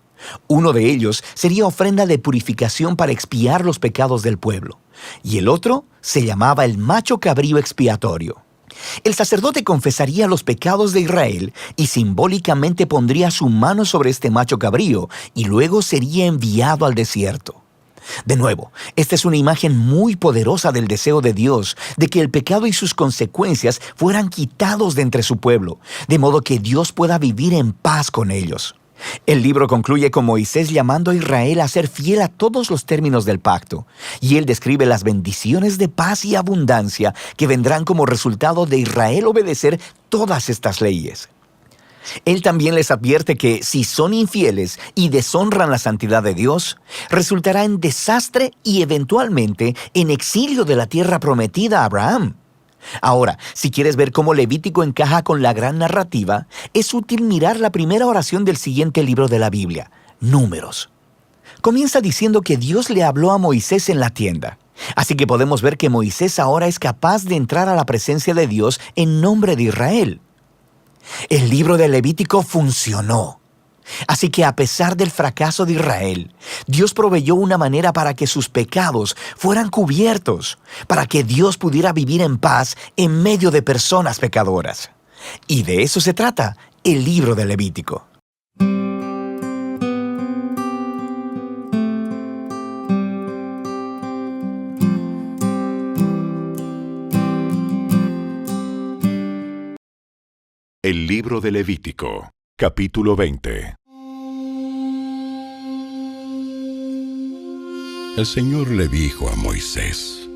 Uno de ellos sería ofrenda de purificación para expiar los pecados del pueblo, y el otro se llamaba el macho cabrío expiatorio. El sacerdote confesaría los pecados de Israel y simbólicamente pondría su mano sobre este macho cabrío y luego sería enviado al desierto. De nuevo, esta es una imagen muy poderosa del deseo de Dios de que el pecado y sus consecuencias fueran quitados de entre su pueblo, de modo que Dios pueda vivir en paz con ellos. El libro concluye con Moisés llamando a Israel a ser fiel a todos los términos del pacto, y él describe las bendiciones de paz y abundancia que vendrán como resultado de Israel obedecer todas estas leyes. Él también les advierte que si son infieles y deshonran la santidad de Dios, resultará en desastre y eventualmente en exilio de la tierra prometida a Abraham. Ahora, si quieres ver cómo Levítico encaja con la gran narrativa, es útil mirar la primera oración del siguiente libro de la Biblia, Números. Comienza diciendo que Dios le habló a Moisés en la tienda. Así que podemos ver que Moisés ahora es capaz de entrar a la presencia de Dios en nombre de Israel. El libro de Levítico funcionó. Así que a pesar del fracaso de Israel, Dios proveyó una manera para que sus pecados fueran cubiertos, para que Dios pudiera vivir en paz en medio de personas pecadoras. Y de eso se trata el libro de Levítico. El libro de Levítico, capítulo 20. El Señor le dijo a Moisés: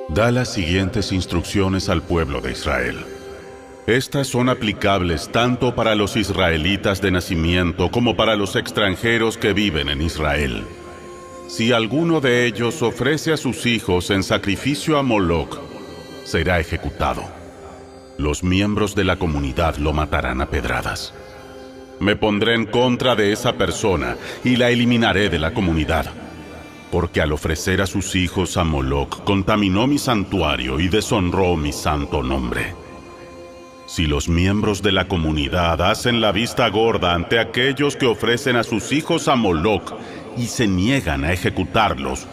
Da las siguientes instrucciones al pueblo de Israel. Estas son aplicables tanto para los israelitas de nacimiento como para los extranjeros que viven en Israel. Si alguno de ellos ofrece a sus hijos en sacrificio a Moloc, será ejecutado. Los miembros de la comunidad lo matarán a pedradas. Me pondré en contra de esa persona y la eliminaré de la comunidad, porque al ofrecer a sus hijos a Moloc contaminó mi santuario y deshonró mi santo nombre. Si los miembros de la comunidad hacen la vista gorda ante aquellos que ofrecen a sus hijos a Moloc y se niegan a ejecutarlos,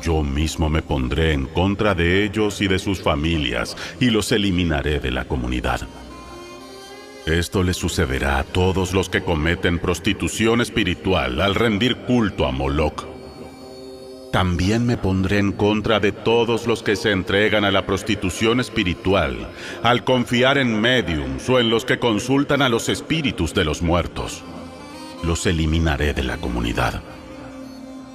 yo mismo me pondré en contra de ellos y de sus familias y los eliminaré de la comunidad. Esto les sucederá a todos los que cometen prostitución espiritual al rendir culto a Moloc. También me pondré en contra de todos los que se entregan a la prostitución espiritual, al confiar en médiums o en los que consultan a los espíritus de los muertos. Los eliminaré de la comunidad.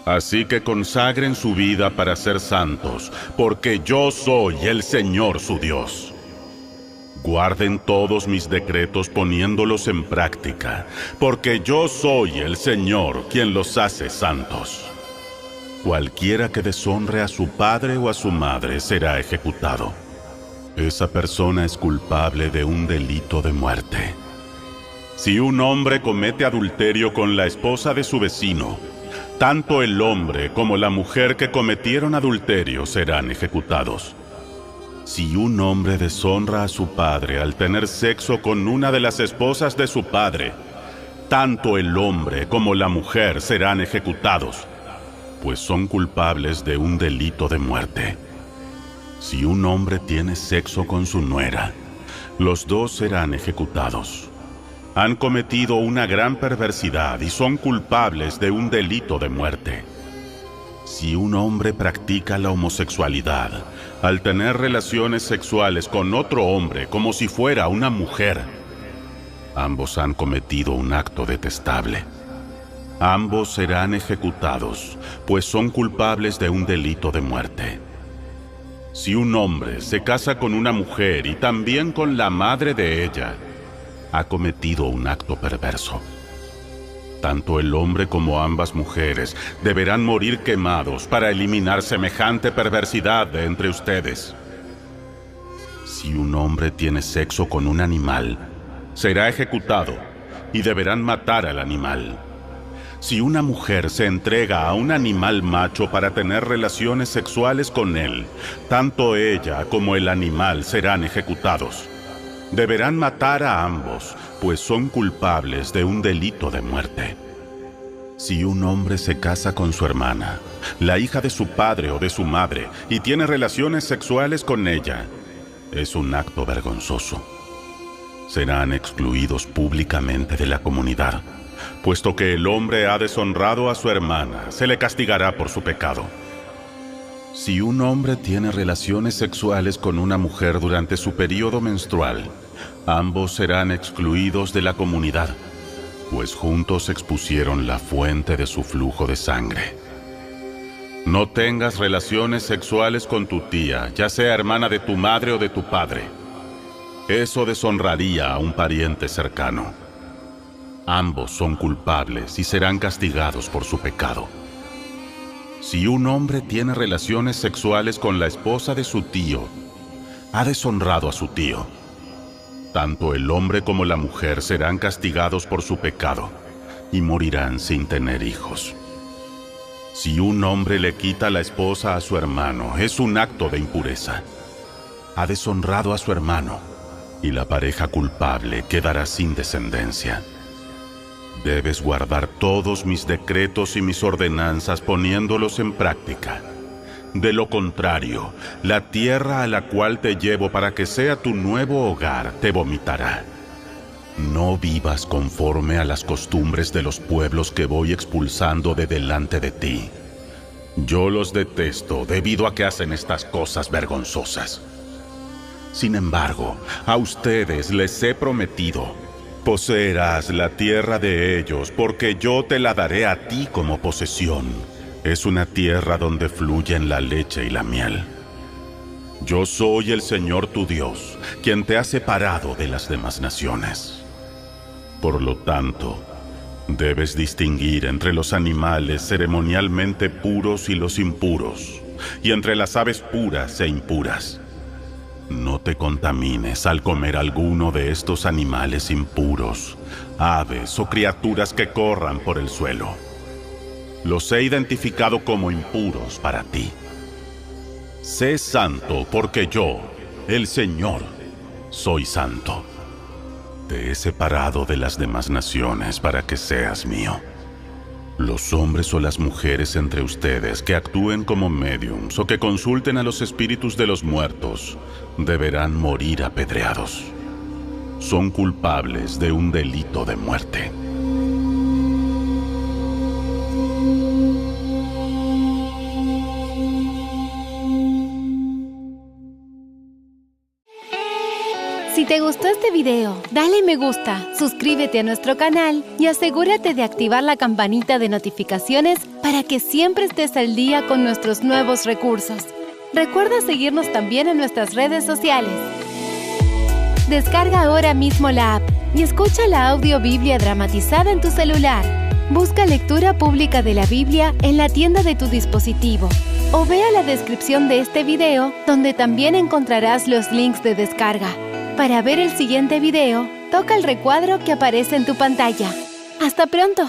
Así que consagren su vida para ser santos, porque yo soy el Señor su Dios. Guarden todos mis decretos poniéndolos en práctica, porque yo soy el Señor quien los hace santos. Cualquiera que deshonre a su padre o a su madre será ejecutado. Esa persona es culpable de un delito de muerte. Si un hombre comete adulterio con la esposa de su vecino, tanto el hombre como la mujer que cometieron adulterio serán ejecutados. Si un hombre deshonra a su padre al tener sexo con una de las esposas de su padre, tanto el hombre como la mujer serán ejecutados, pues son culpables de un delito de muerte. Si un hombre tiene sexo con su nuera, los dos serán ejecutados. Han cometido una gran perversidad y son culpables de un delito de muerte. Si un hombre practica la homosexualidad al tener relaciones sexuales con otro hombre como si fuera una mujer, ambos han cometido un acto detestable. Ambos serán ejecutados, pues son culpables de un delito de muerte. Si un hombre se casa con una mujer y también con la madre de ella, ha cometido un acto perverso. Tanto el hombre como ambas mujeres deberán morir quemados para eliminar semejante perversidad de entre ustedes. Si un hombre tiene sexo con un animal, será ejecutado y deberán matar al animal. Si una mujer se entrega a un animal macho para tener relaciones sexuales con él, tanto ella como el animal serán ejecutados. Deberán matar a ambos, pues son culpables de un delito de muerte. Si un hombre se casa con su hermana, la hija de su padre o de su madre, y tiene relaciones sexuales con ella, es un acto vergonzoso. Serán excluidos públicamente de la comunidad. Puesto que el hombre ha deshonrado a su hermana, se le castigará por su pecado. Si un hombre tiene relaciones sexuales con una mujer durante su periodo menstrual, ambos serán excluidos de la comunidad, pues juntos expusieron la fuente de su flujo de sangre. No tengas relaciones sexuales con tu tía, ya sea hermana de tu madre o de tu padre. Eso deshonraría a un pariente cercano. Ambos son culpables y serán castigados por su pecado. Si un hombre tiene relaciones sexuales con la esposa de su tío, ha deshonrado a su tío. Tanto el hombre como la mujer serán castigados por su pecado y morirán sin tener hijos. Si un hombre le quita la esposa a su hermano, es un acto de impureza. Ha deshonrado a su hermano y la pareja culpable quedará sin descendencia. Debes guardar todos mis decretos y mis ordenanzas poniéndolos en práctica. De lo contrario, la tierra a la cual te llevo para que sea tu nuevo hogar te vomitará. No vivas conforme a las costumbres de los pueblos que voy expulsando de delante de ti. Yo los detesto debido a que hacen estas cosas vergonzosas. Sin embargo, a ustedes les he prometido: poseerás la tierra de ellos, porque yo te la daré a ti como posesión. Es una tierra donde fluyen la leche y la miel. Yo soy el Señor tu Dios, quien te ha separado de las demás naciones. Por lo tanto, debes distinguir entre los animales ceremonialmente puros y los impuros, y entre las aves puras e impuras. No te contamines al comer alguno de estos animales impuros, aves o criaturas que corran por el suelo. Los he identificado como impuros para ti. Sé santo porque yo, el Señor, soy santo. Te he separado de las demás naciones para que seas mío. Los hombres o las mujeres entre ustedes que actúen como médiums o que consulten a los espíritus de los muertos deberán morir apedreados. Son culpables de un delito de muerte. Si te gustó este video, dale me gusta, suscríbete a nuestro canal y asegúrate de activar la campanita de notificaciones para que siempre estés al día con nuestros nuevos recursos. Recuerda seguirnos también en nuestras redes sociales. Descarga ahora mismo la app y escucha la audiobiblia dramatizada en tu celular. Busca lectura pública de la Biblia en la tienda de tu dispositivo o vea la descripción de este video donde también encontrarás los links de descarga. Para ver el siguiente video, toca el recuadro que aparece en tu pantalla. ¡Hasta pronto!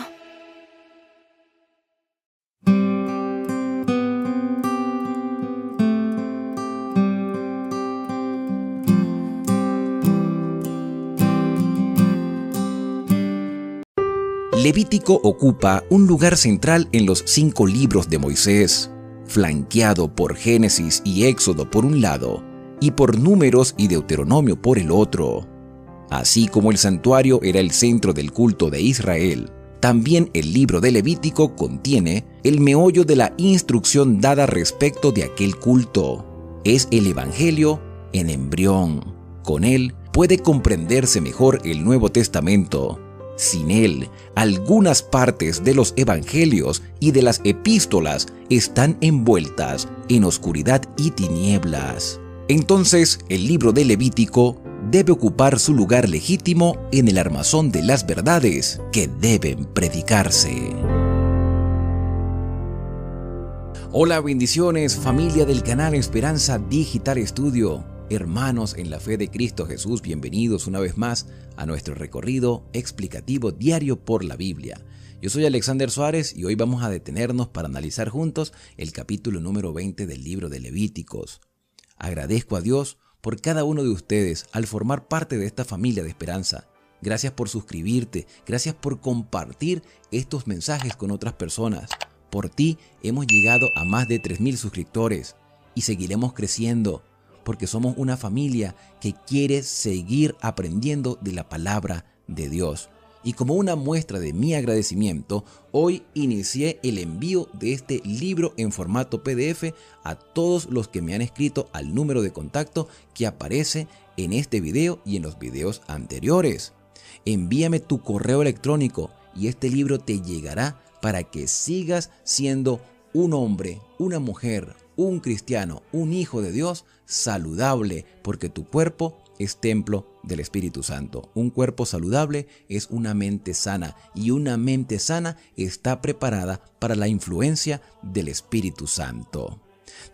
Levítico ocupa un lugar central en los 5 libros de Moisés, flanqueado por Génesis y Éxodo por un lado, y por Números y Deuteronomio por el otro. Así como el santuario era el centro del culto de Israel, también el libro de Levítico contiene el meollo de la instrucción dada respecto de aquel culto. Es el Evangelio en embrión. Con él puede comprenderse mejor el Nuevo Testamento. Sin él, algunas partes de los evangelios y de las epístolas están envueltas en oscuridad y tinieblas. Entonces, el libro de Levítico debe ocupar su lugar legítimo en el armazón de las verdades que deben predicarse. Hola, bendiciones, familia del canal Esperanza Digital Estudio. Hermanos en la fe de Cristo Jesús, bienvenidos una vez más a nuestro recorrido explicativo diario por la Biblia. Yo soy Alexander Suárez y hoy vamos a detenernos para analizar juntos el capítulo número 20 del libro de Levíticos. Agradezco a Dios por cada uno de ustedes al formar parte de esta familia de esperanza. Gracias por suscribirte, gracias por compartir estos mensajes con otras personas. Por ti hemos llegado a más de 3,000 suscriptores y seguiremos creciendo porque somos una familia que quiere seguir aprendiendo de la palabra de Dios. Y como una muestra de mi agradecimiento, hoy inicié el envío de este libro en formato PDF a todos los que me han escrito al número de contacto que aparece en este video y en los videos anteriores. Envíame tu correo electrónico y este libro te llegará para que sigas siendo un hombre, una mujer, un cristiano, un hijo de Dios saludable, porque tu cuerpo es templo del Espíritu Santo. Un cuerpo saludable es una mente sana y una mente sana está preparada para la influencia del Espíritu Santo.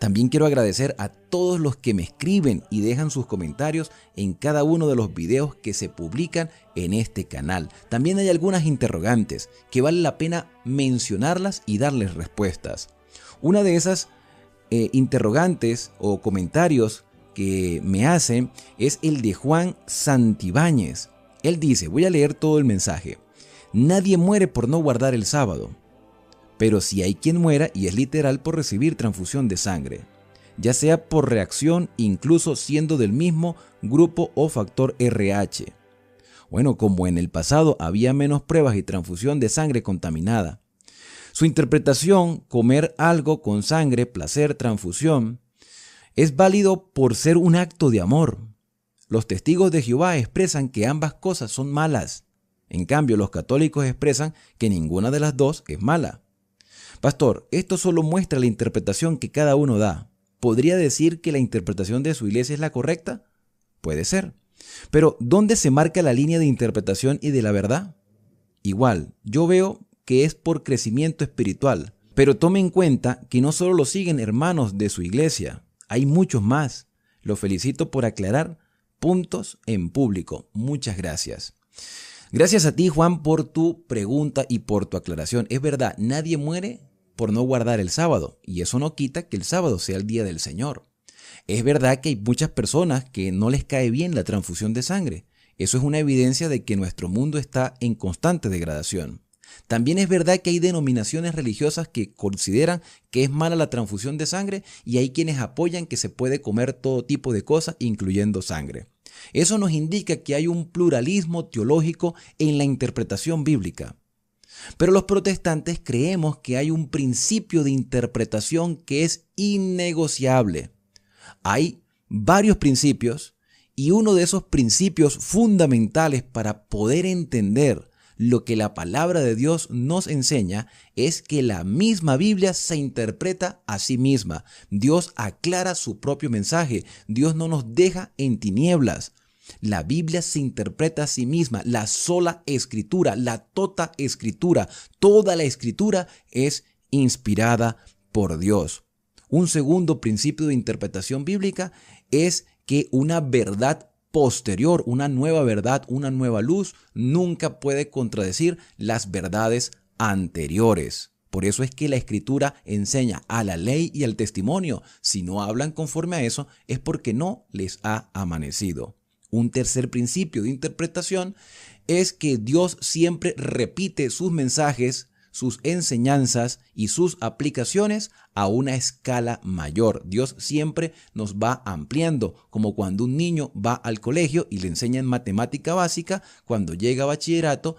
También quiero agradecer a todos los que me escriben y dejan sus comentarios en cada uno de los videos que se publican en este canal. También hay algunas interrogantes que vale la pena mencionarlas y darles respuestas. Una de esas interrogantes o comentarios que me hacen es el de Juan Santibáñez. Él dice, voy a leer todo el mensaje. Nadie muere por no guardar el sábado, pero si hay quien muera y es literal por recibir transfusión de sangre, ya sea por reacción, incluso siendo del mismo grupo o factor RH. Bueno, como en el pasado había menos pruebas y transfusión de sangre contaminada. Su interpretación, comer algo con sangre, placer, transfusión, es válido por ser un acto de amor. Los testigos de Jehová expresan que ambas cosas son malas. En cambio, los católicos expresan que ninguna de las dos es mala. Pastor, esto solo muestra la interpretación que cada uno da. ¿Podría decir que la interpretación de su iglesia es la correcta? Puede ser. Pero, ¿dónde se marca la línea de interpretación y de la verdad? Igual, yo veo que es por crecimiento espiritual. Pero tome en cuenta que no solo lo siguen hermanos de su iglesia, hay muchos más. Lo felicito por aclarar puntos en público. Muchas gracias. Gracias a ti, Juan, por tu pregunta y por tu aclaración. Es verdad, nadie muere por no guardar el sábado, y eso no quita que el sábado sea el día del Señor. Es verdad que hay muchas personas que no les cae bien la transfusión de sangre. Eso es una evidencia de que nuestro mundo está en constante degradación. También es verdad que hay denominaciones religiosas que consideran que es mala la transfusión de sangre y hay quienes apoyan que se puede comer todo tipo de cosas, incluyendo sangre. Eso nos indica que hay un pluralismo teológico en la interpretación bíblica. Pero los protestantes creemos que hay un principio de interpretación que es innegociable. Hay varios principios Y uno de esos principios fundamentales para poder entender lo que la palabra de Dios nos enseña es que la misma Biblia se interpreta a sí misma. Dios aclara su propio mensaje. Dios no nos deja en tinieblas. La Biblia se interpreta a sí misma. La sola escritura, la tota escritura, toda la escritura es inspirada por Dios. Un segundo principio de interpretación bíblica es que una verdad posterior, una nueva verdad, una nueva luz, nunca puede contradecir las verdades anteriores. Por eso es que la Escritura enseña a la ley y al testimonio. Si no hablan conforme a eso, es porque no les ha amanecido. Un tercer principio de interpretación es que Dios siempre repite sus mensajes, sus enseñanzas y sus aplicaciones a una escala mayor. Dios siempre nos va ampliando, como cuando un niño va al colegio y le enseñan matemática básica, cuando llega a bachillerato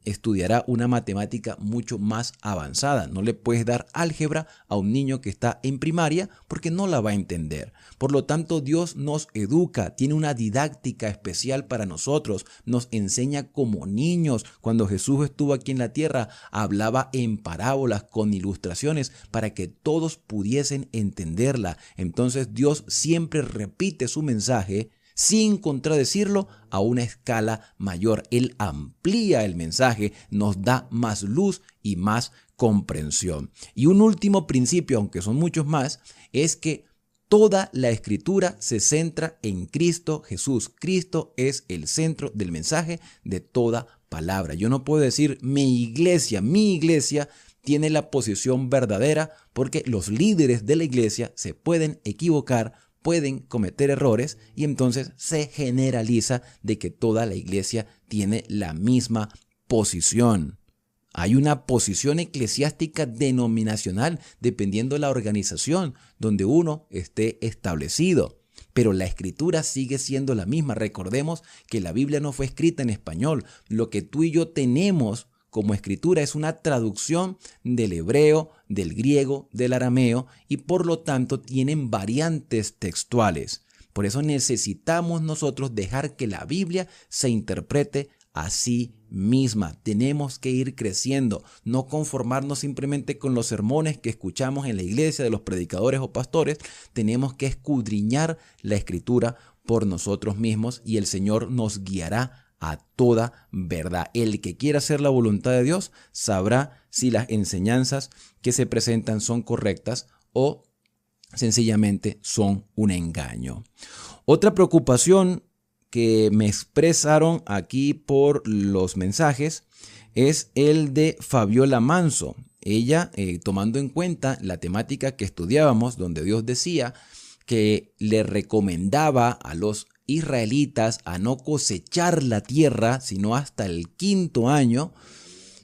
estudiará una matemática mucho más avanzada. No le puedes dar álgebra a un niño que está en primaria porque no la va a entender. Por lo tanto, Dios nos educa, tiene una didáctica especial para nosotros, nos enseña como niños. Cuando Jesús estuvo aquí en la tierra, hablaba en parábolas con ilustraciones para que todos pudiesen entenderla. Entonces, Dios siempre repite su mensaje sin contradecirlo a una escala mayor. Él amplía el mensaje, nos da más luz y más comprensión. Y un último principio, aunque son muchos más, es que toda la Escritura se centra en Cristo Jesús. Cristo es el centro del mensaje de toda palabra. Yo no puedo decir mi iglesia tiene la posición verdadera, porque los líderes de la iglesia se pueden equivocar, pueden cometer errores, y entonces se generaliza de que toda la iglesia tiene la misma posición. Hay una posición eclesiástica denominacional dependiendo de la organización donde uno esté establecido. Pero la escritura sigue siendo la misma. Recordemos que la Biblia no fue escrita en español. Lo que tú y yo tenemos como escritura es una traducción del hebreo, del griego, del arameo, y por lo tanto tienen variantes textuales. Por eso necesitamos nosotros dejar que la Biblia se interprete a sí misma. Tenemos que ir creciendo, no conformarnos simplemente con los sermones que escuchamos en la iglesia de los predicadores o pastores. Tenemos que escudriñar la escritura por nosotros mismos, y el Señor nos guiará a toda verdad. El que quiera hacer la voluntad de Dios sabrá si las enseñanzas que se presentan son correctas o sencillamente son un engaño. Otra preocupación que me expresaron aquí por los mensajes es el de Fabiola Manso. Ella, tomando en cuenta la temática que estudiábamos, donde Dios decía que le recomendaba a los israelitas a no cosechar la tierra sino hasta el 5.º año,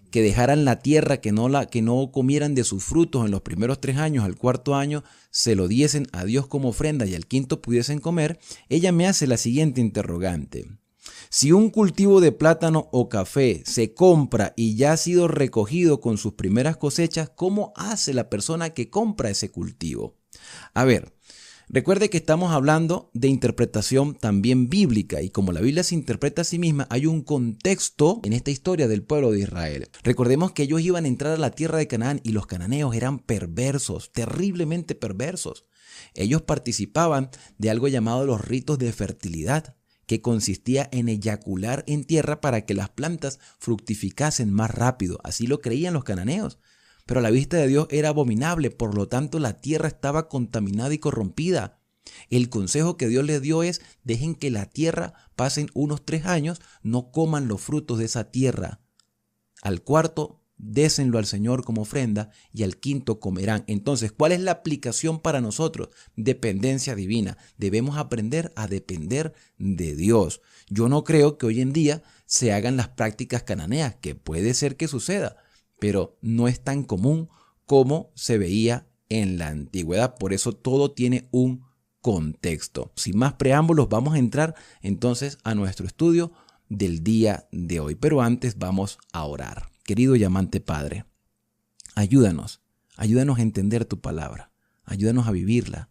que dejaran la tierra, que no comieran de sus frutos en los primeros 3 años, al 4.º año se lo diesen a Dios como ofrenda y al 5.º pudiesen comer. Ella me hace la siguiente interrogante: si un cultivo de plátano o café se compra y ya ha sido recogido con sus primeras cosechas, ¿cómo hace la persona que compra ese cultivo? A ver, recuerde que estamos hablando de interpretación también bíblica, y como la Biblia se interpreta a sí misma, hay un contexto en esta historia del pueblo de Israel. Recordemos que ellos iban a entrar a la tierra de Canaán y los cananeos eran perversos, terriblemente perversos. Ellos participaban de algo llamado los ritos de fertilidad, que consistía en eyacular en tierra para que las plantas fructificasen más rápido. Así lo creían los cananeos. Pero a la vista de Dios era abominable, por lo tanto la tierra estaba contaminada y corrompida. El consejo que Dios les dio es: dejen que la tierra pasen unos 3 años, no coman los frutos de esa tierra. Al 4.º, désenlo al Señor como ofrenda, y al 5.º comerán. Entonces, ¿cuál es la aplicación para nosotros? Dependencia divina. Debemos aprender a depender de Dios. Yo no creo que hoy en día se hagan las prácticas cananeas, que puede ser que suceda, pero no es tan común como se veía en la antigüedad. Por eso todo tiene un contexto. Sin más preámbulos, vamos a entrar entonces a nuestro estudio del día de hoy. Pero antes vamos a orar. Querido y amante Padre, ayúdanos a entender tu palabra. Ayúdanos a vivirla.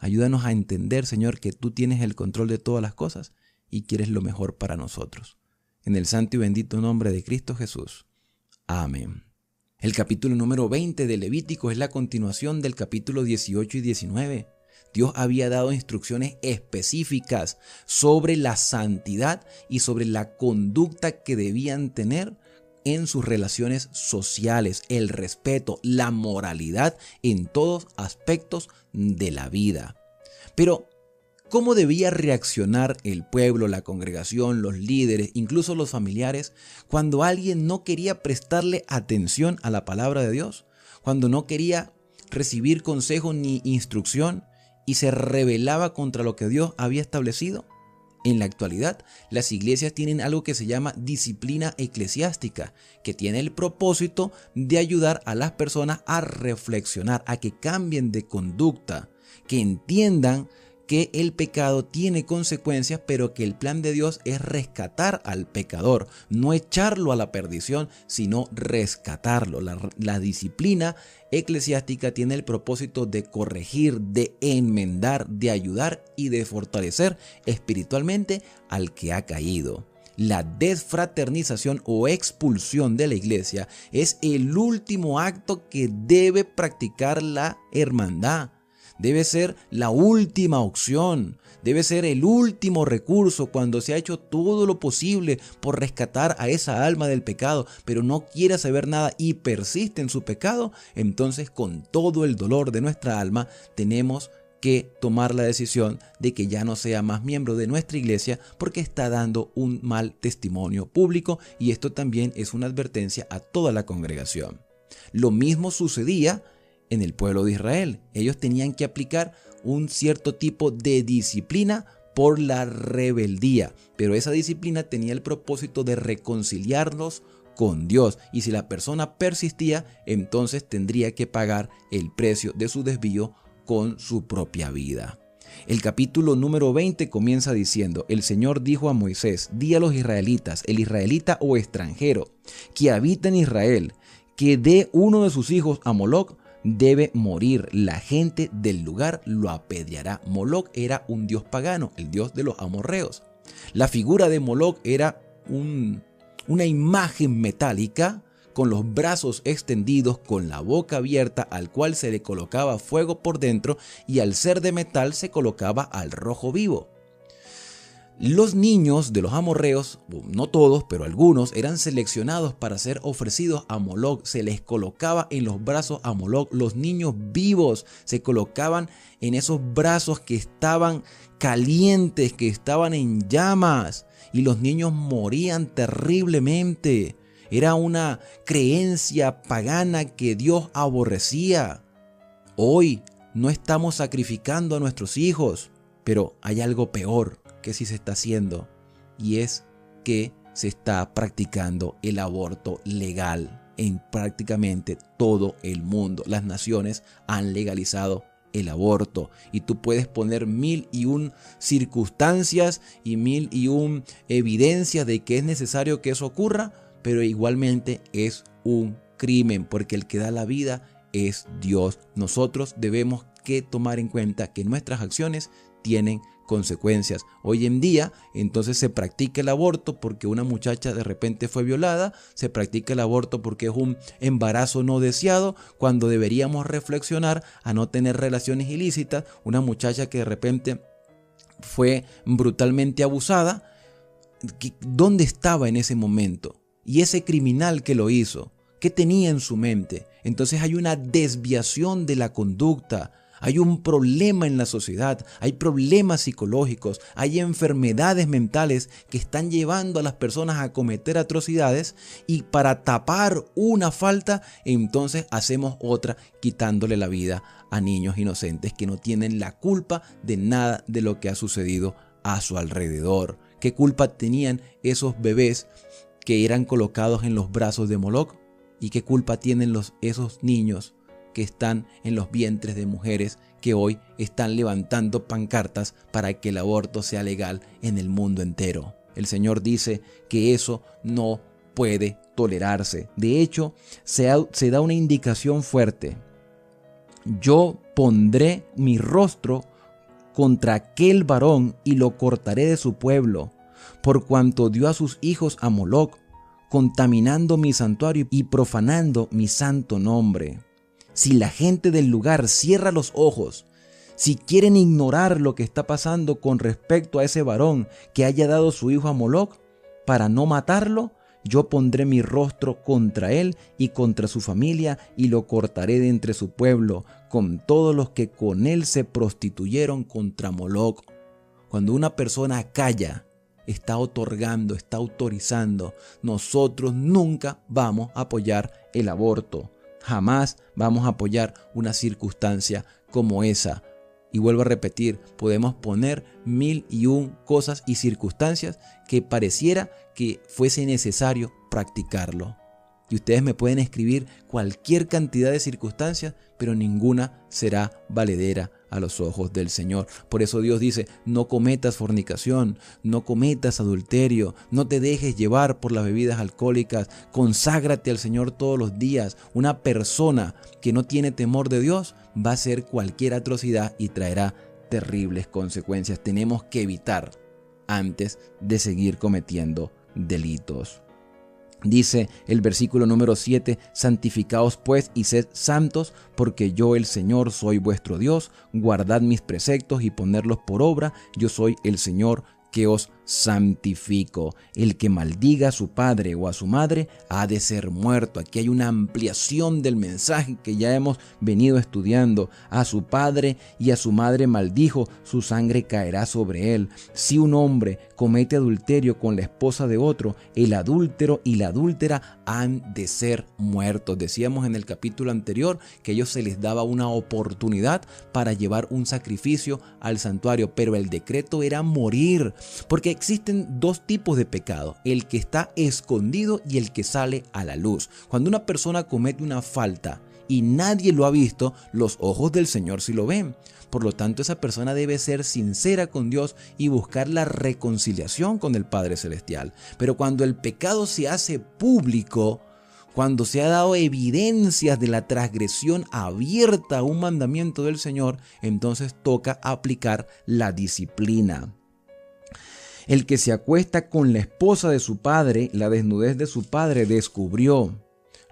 Ayúdanos a entender, Señor, que tú tienes el control de todas las cosas y quieres lo mejor para nosotros. En el santo y bendito nombre de Cristo Jesús. Amén. El capítulo número 20 de Levítico es la continuación del capítulo 18 y 19. Dios había dado instrucciones específicas sobre la santidad y sobre la conducta que debían tener en sus relaciones sociales, el respeto, la moralidad en todos aspectos de la vida. Pero, ¿cómo debía reaccionar el pueblo, la congregación, los líderes, incluso los familiares, cuando alguien no quería prestarle atención a la palabra de Dios? Cuando no quería recibir consejo ni instrucción y se rebelaba contra lo que Dios había establecido. En la actualidad, las iglesias tienen algo que se llama disciplina eclesiástica, que tiene el propósito de ayudar a las personas a reflexionar, a que cambien de conducta, que entiendan que el pecado tiene consecuencias, pero que el plan de Dios es rescatar al pecador, no echarlo a la perdición, sino rescatarlo. La disciplina eclesiástica tiene el propósito de corregir, de enmendar, de ayudar y de fortalecer espiritualmente al que ha caído. La desfraternización o expulsión de la iglesia es el último acto que debe practicar la hermandad. Debe ser la última opción, debe ser el último recurso cuando se ha hecho todo lo posible por rescatar a esa alma del pecado, pero no quiere saber nada y persiste en su pecado. Entonces, con todo el dolor de nuestra alma, tenemos que tomar la decisión de que ya no sea más miembro de nuestra iglesia porque está dando un mal testimonio público, y esto también es una advertencia a toda la congregación. Lo mismo sucedía en el pueblo de Israel. Ellos tenían que aplicar un cierto tipo de disciplina por la rebeldía, pero esa disciplina tenía el propósito de reconciliarlos con Dios, y si la persona persistía, entonces tendría que pagar el precio de su desvío con su propia vida. El capítulo número 20 comienza diciendo: el Señor dijo a Moisés, di a los israelitas, el israelita o extranjero que habita en Israel, que dé uno de sus hijos a Moloc, debe morir. La gente del lugar lo apedreará. Moloc era un dios pagano, el dios de los amorreos. La figura de Moloc era una imagen metálica con los brazos extendidos, con la boca abierta, al cual se le colocaba fuego por dentro, y al ser de metal se colocaba al rojo vivo. Los niños de los amorreos, no todos, pero algunos, eran seleccionados para ser ofrecidos a Moloc. Se les colocaba en los brazos a Moloc. Los niños vivos se colocaban en esos brazos que estaban calientes, que estaban en llamas, y los niños morían terriblemente. Era una creencia pagana que Dios aborrecía. Hoy no estamos sacrificando a nuestros hijos, pero hay algo peor que sí se está haciendo, y es que se está practicando el aborto legal en prácticamente todo el mundo. Las naciones han legalizado el aborto, y tú puedes poner 1001 circunstancias y 1001 evidencias de que es necesario que eso ocurra, pero igualmente es un crimen, porque el que da la vida es Dios. Nosotros debemos que tomar en cuenta que nuestras acciones tienen consecuencias. Hoy en día, entonces, se practica el aborto porque una muchacha de repente fue violada, se practica el aborto porque es un embarazo no deseado, cuando deberíamos reflexionar a no tener relaciones ilícitas. Una muchacha que de repente fue brutalmente abusada, ¿dónde estaba en ese momento? Y ese criminal que lo hizo, ¿qué tenía en su mente? Entonces hay una desviación de la conducta. Hay un problema en la sociedad, hay problemas psicológicos, hay enfermedades mentales que están llevando a las personas a cometer atrocidades, y para tapar una falta, entonces hacemos otra, quitándole la vida a niños inocentes que no tienen la culpa de nada de lo que ha sucedido a su alrededor. ¿Qué culpa tenían esos bebés que eran colocados en los brazos de Moloc? ¿Y qué culpa tienen esos niños que están en los vientres de mujeres que hoy están levantando pancartas para que el aborto sea legal en el mundo entero? El Señor dice que eso no puede tolerarse. De hecho, se da una indicación fuerte: yo pondré mi rostro contra aquel varón y lo cortaré de su pueblo, por cuanto dio a sus hijos a Moloc, contaminando mi santuario y profanando mi santo nombre. Si la gente del lugar cierra los ojos, si quieren ignorar lo que está pasando con respecto a ese varón que haya dado su hijo a Moloc para no matarlo, yo pondré mi rostro contra él y contra su familia y lo cortaré de entre su pueblo, con todos los que con él se prostituyeron contra Moloc. Cuando una persona calla, está otorgando, está autorizando. Nosotros nunca vamos a apoyar el aborto. Jamás vamos a apoyar una circunstancia como esa. Y vuelvo a repetir, podemos poner 1001 cosas y circunstancias que pareciera que fuese necesario practicarlo. Y ustedes me pueden escribir cualquier cantidad de circunstancias, pero ninguna será valedera a los ojos del Señor. Por eso Dios dice, no cometas fornicación, no cometas adulterio, no te dejes llevar por las bebidas alcohólicas, conságrate al Señor todos los días. Una persona que no tiene temor de Dios va a hacer cualquier atrocidad y traerá terribles consecuencias. Tenemos que evitar antes de seguir cometiendo delitos. Dice el versículo número 7, santificaos pues y sed santos, porque yo el Señor soy vuestro Dios, guardad mis preceptos y ponerlos por obra, yo soy el Señor que os santifico. El que maldiga a su padre o a su madre ha de ser muerto. Aquí hay una ampliación del mensaje que ya hemos venido estudiando. A su padre y a su madre maldijo, su sangre caerá sobre él. Si un hombre comete adulterio con la esposa de otro, el adúltero y la adúltera han de ser muertos. Decíamos en el capítulo anterior que a ellos se les daba una oportunidad para llevar un sacrificio al santuario, pero el decreto era morir. Porque existen dos tipos de pecado, el que está escondido y el que sale a la luz. Cuando una persona comete una falta y nadie lo ha visto, los ojos del Señor sí lo ven. Por lo tanto, esa persona debe ser sincera con Dios y buscar la reconciliación con el Padre Celestial. Pero cuando el pecado se hace público, cuando se ha dado evidencias de la transgresión abierta a un mandamiento del Señor, entonces toca aplicar la disciplina. El que se acuesta con la esposa de su padre, la desnudez de su padre descubrió.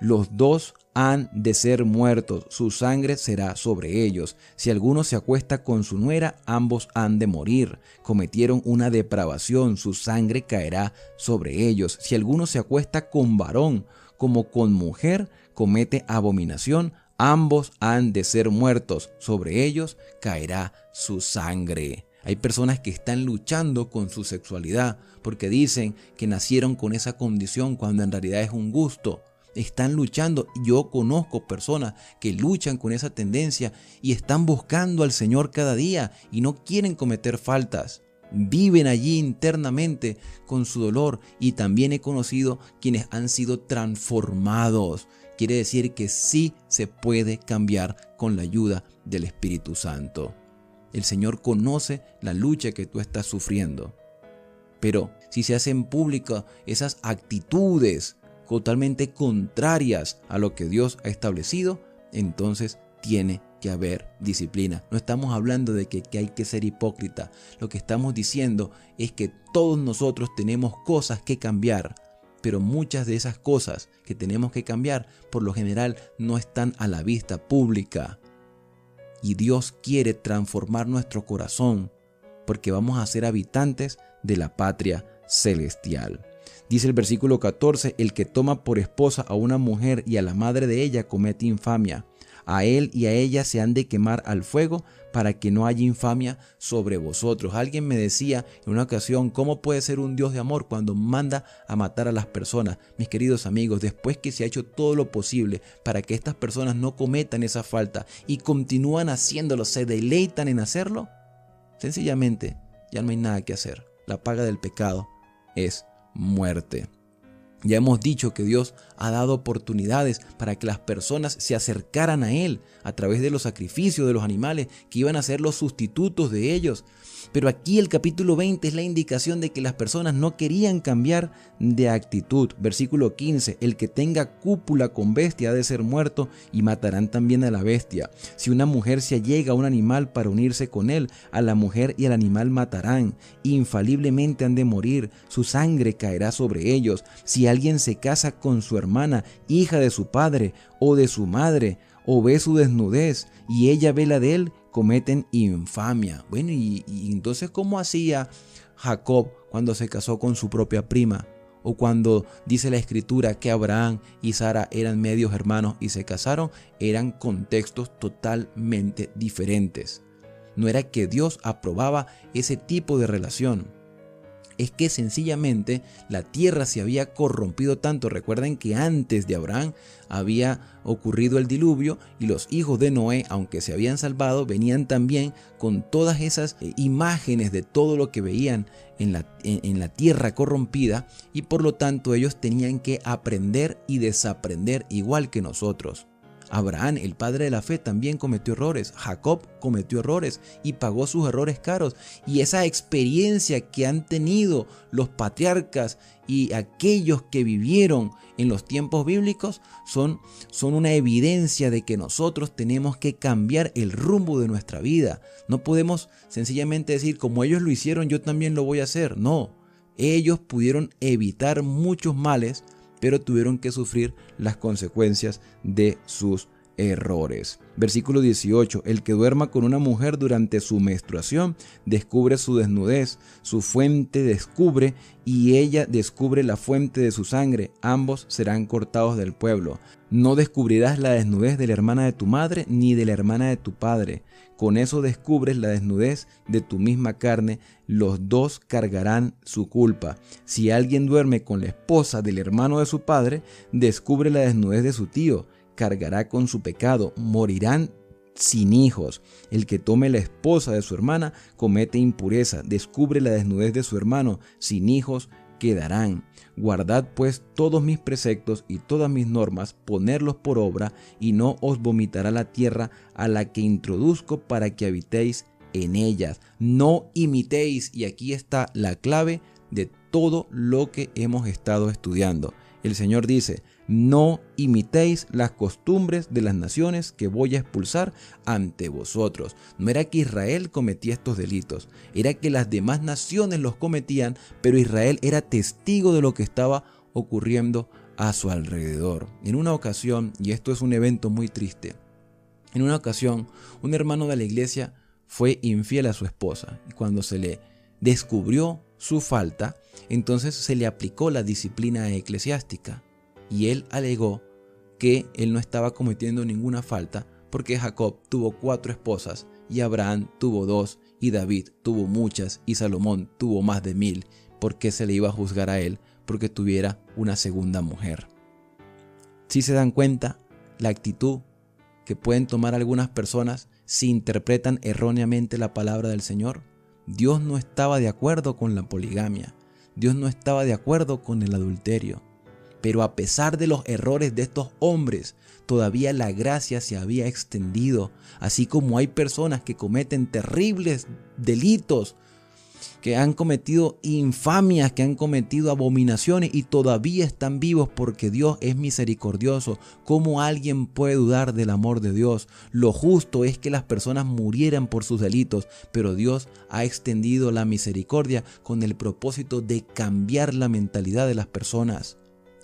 Los dos han de ser muertos, su sangre será sobre ellos. Si alguno se acuesta con su nuera, ambos han de morir. Cometieron una depravación, su sangre caerá sobre ellos. Si alguno se acuesta con varón como con mujer, comete abominación, ambos han de ser muertos, sobre ellos caerá su sangre. Hay personas que están luchando con su sexualidad porque dicen que nacieron con esa condición cuando en realidad es un gusto. Están luchando. Yo conozco personas que luchan con esa tendencia y están buscando al Señor cada día y no quieren cometer faltas. Viven allí internamente con su dolor, y también he conocido quienes han sido transformados. Quiere decir que sí se puede cambiar con la ayuda del Espíritu Santo. El Señor conoce la lucha que tú estás sufriendo. Pero si se hacen públicas esas actitudes totalmente contrarias a lo que Dios ha establecido, entonces tiene que haber disciplina. No estamos hablando de que hay que ser hipócrita. Lo que estamos diciendo es que todos nosotros tenemos cosas que cambiar, pero muchas de esas cosas que tenemos que cambiar por lo general no están a la vista pública. Y Dios quiere transformar nuestro corazón porque vamos a ser habitantes de la patria celestial. Dice el versículo 14, el que toma por esposa a una mujer y a la madre de ella comete infamia. A él y a ella se han de quemar al fuego para que no haya infamia sobre vosotros. Alguien me decía en una ocasión, ¿cómo puede ser un Dios de amor cuando manda a matar a las personas? Mis queridos amigos, después que se ha hecho todo lo posible para que estas personas no cometan esa falta y continúan haciéndolo, se deleitan en hacerlo, sencillamente ya no hay nada que hacer. La paga del pecado es muerte. Ya hemos dicho que Dios ha dado oportunidades para que las personas se acercaran a Él a través de los sacrificios de los animales que iban a ser los sustitutos de ellos. Pero aquí el capítulo 20 es la indicación de que las personas no querían cambiar de actitud. Versículo 15, el que tenga cúpula con bestia ha de ser muerto y matarán también a la bestia. Si una mujer se allega a un animal para unirse con él, a la mujer y al animal matarán. Infaliblemente han de morir, su sangre caerá sobre ellos. Si alguien se casa con su hermana, hija de su padre o de su madre, o ve su desnudez y ella ve la de él, cometen infamia. Bueno, y entonces, ¿cómo hacía Jacob cuando se casó con su propia prima? O cuando dice la escritura que Abraham y Sara eran medios hermanos y se casaron, eran contextos totalmente diferentes. No era que Dios aprobaba ese tipo de relación. Es que sencillamente la tierra se había corrompido tanto. Recuerden que antes de Abraham había ocurrido el diluvio y los hijos de Noé, aunque se habían salvado, venían también con todas esas imágenes de todo lo que veían en la tierra corrompida, y por lo tanto ellos tenían que aprender y desaprender igual que nosotros. Abraham, el padre de la fe, también cometió errores. Jacob cometió errores y pagó sus errores caros. Y esa experiencia que han tenido los patriarcas y aquellos que vivieron en los tiempos bíblicos son una evidencia de que nosotros tenemos que cambiar el rumbo de nuestra vida. No podemos sencillamente decir, como ellos lo hicieron, yo también lo voy a hacer. No, ellos pudieron evitar muchos males, pero tuvieron que sufrir las consecuencias de sus errores. Versículo 18, el que duerma con una mujer durante su menstruación descubre su desnudez, su fuente descubre y ella descubre la fuente de su sangre, ambos serán cortados del pueblo. No descubrirás la desnudez de la hermana de tu madre ni de la hermana de tu padre, con eso descubres la desnudez de tu misma carne, los dos cargarán su culpa. Si alguien duerme con la esposa del hermano de su padre, descubre la desnudez de su tío, cargará con su pecado, morirán sin hijos. El que tome la esposa de su hermana comete impureza, descubre la desnudez de su hermano, sin hijos quedarán. Guardad pues todos mis preceptos y todas mis normas, ponerlos por obra, y no os vomitará la tierra a la que introduzco para que habitéis en ellas. No imitéis, y aquí está la clave de todo lo que hemos estado estudiando. El Señor dice, no imitéis las costumbres de las naciones que voy a expulsar ante vosotros. No era que Israel cometía estos delitos, era que las demás naciones los cometían, pero Israel era testigo de lo que estaba ocurriendo a su alrededor. En una ocasión, y esto es un evento muy triste, en una ocasión un hermano de la iglesia fue infiel a su esposa, y cuando se le descubrió su falta, entonces se le aplicó la disciplina eclesiástica, y él alegó que él no estaba cometiendo ninguna falta porque Jacob tuvo 4 esposas y Abraham tuvo 2 y David tuvo muchas y Salomón tuvo más de 1000. ¿Por qué se le iba a juzgar a él porque tuviera una segunda mujer? Si se dan cuenta la actitud que pueden tomar algunas personas si interpretan erróneamente la palabra del Señor. Dios no estaba de acuerdo con la poligamia. Dios no estaba de acuerdo con el adulterio. Pero a pesar de los errores de estos hombres, todavía la gracia se había extendido. Así como hay personas que cometen terribles delitos, que han cometido infamias, que han cometido abominaciones y todavía están vivos porque Dios es misericordioso. ¿Cómo alguien puede dudar del amor de Dios? Lo justo es que las personas murieran por sus delitos, pero Dios ha extendido la misericordia con el propósito de cambiar la mentalidad de las personas.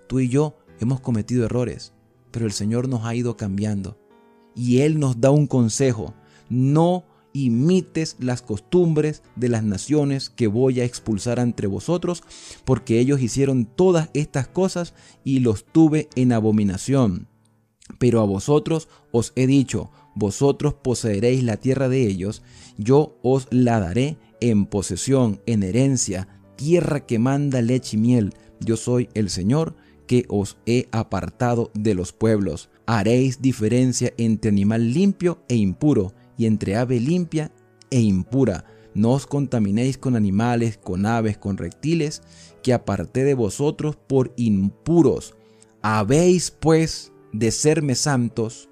Tú y yo hemos cometido errores, pero el Señor nos ha ido cambiando y Él nos da un consejo: no imites las costumbres de las naciones que voy a expulsar entre vosotros, porque ellos hicieron todas estas cosas y los tuve en abominación. Pero a vosotros os he dicho, vosotros poseeréis la tierra de ellos, yo os la daré en posesión, en herencia, tierra que manda leche y miel. Yo soy el Señor que os he apartado de los pueblos. Haréis diferencia entre animal limpio e impuro, y entre ave limpia e impura. No os contaminéis con animales, con aves, con reptiles, que aparté de vosotros por impuros. Habéis pues de serme santos,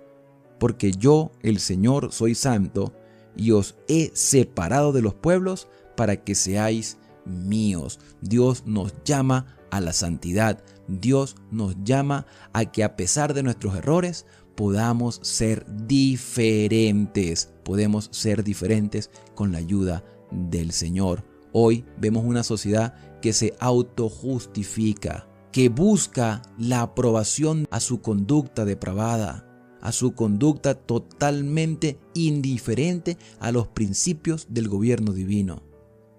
porque yo, el Señor, soy santo. y os he separado de los pueblos para que seáis míos. Dios nos llama a la santidad. Dios nos llama a que a pesar de nuestros errores podamos ser diferentes. Podemos ser diferentes con la ayuda del Señor. Hoy vemos una sociedad que se autojustifica, que busca la aprobación a su conducta depravada, a su conducta totalmente indiferente a los principios del gobierno divino.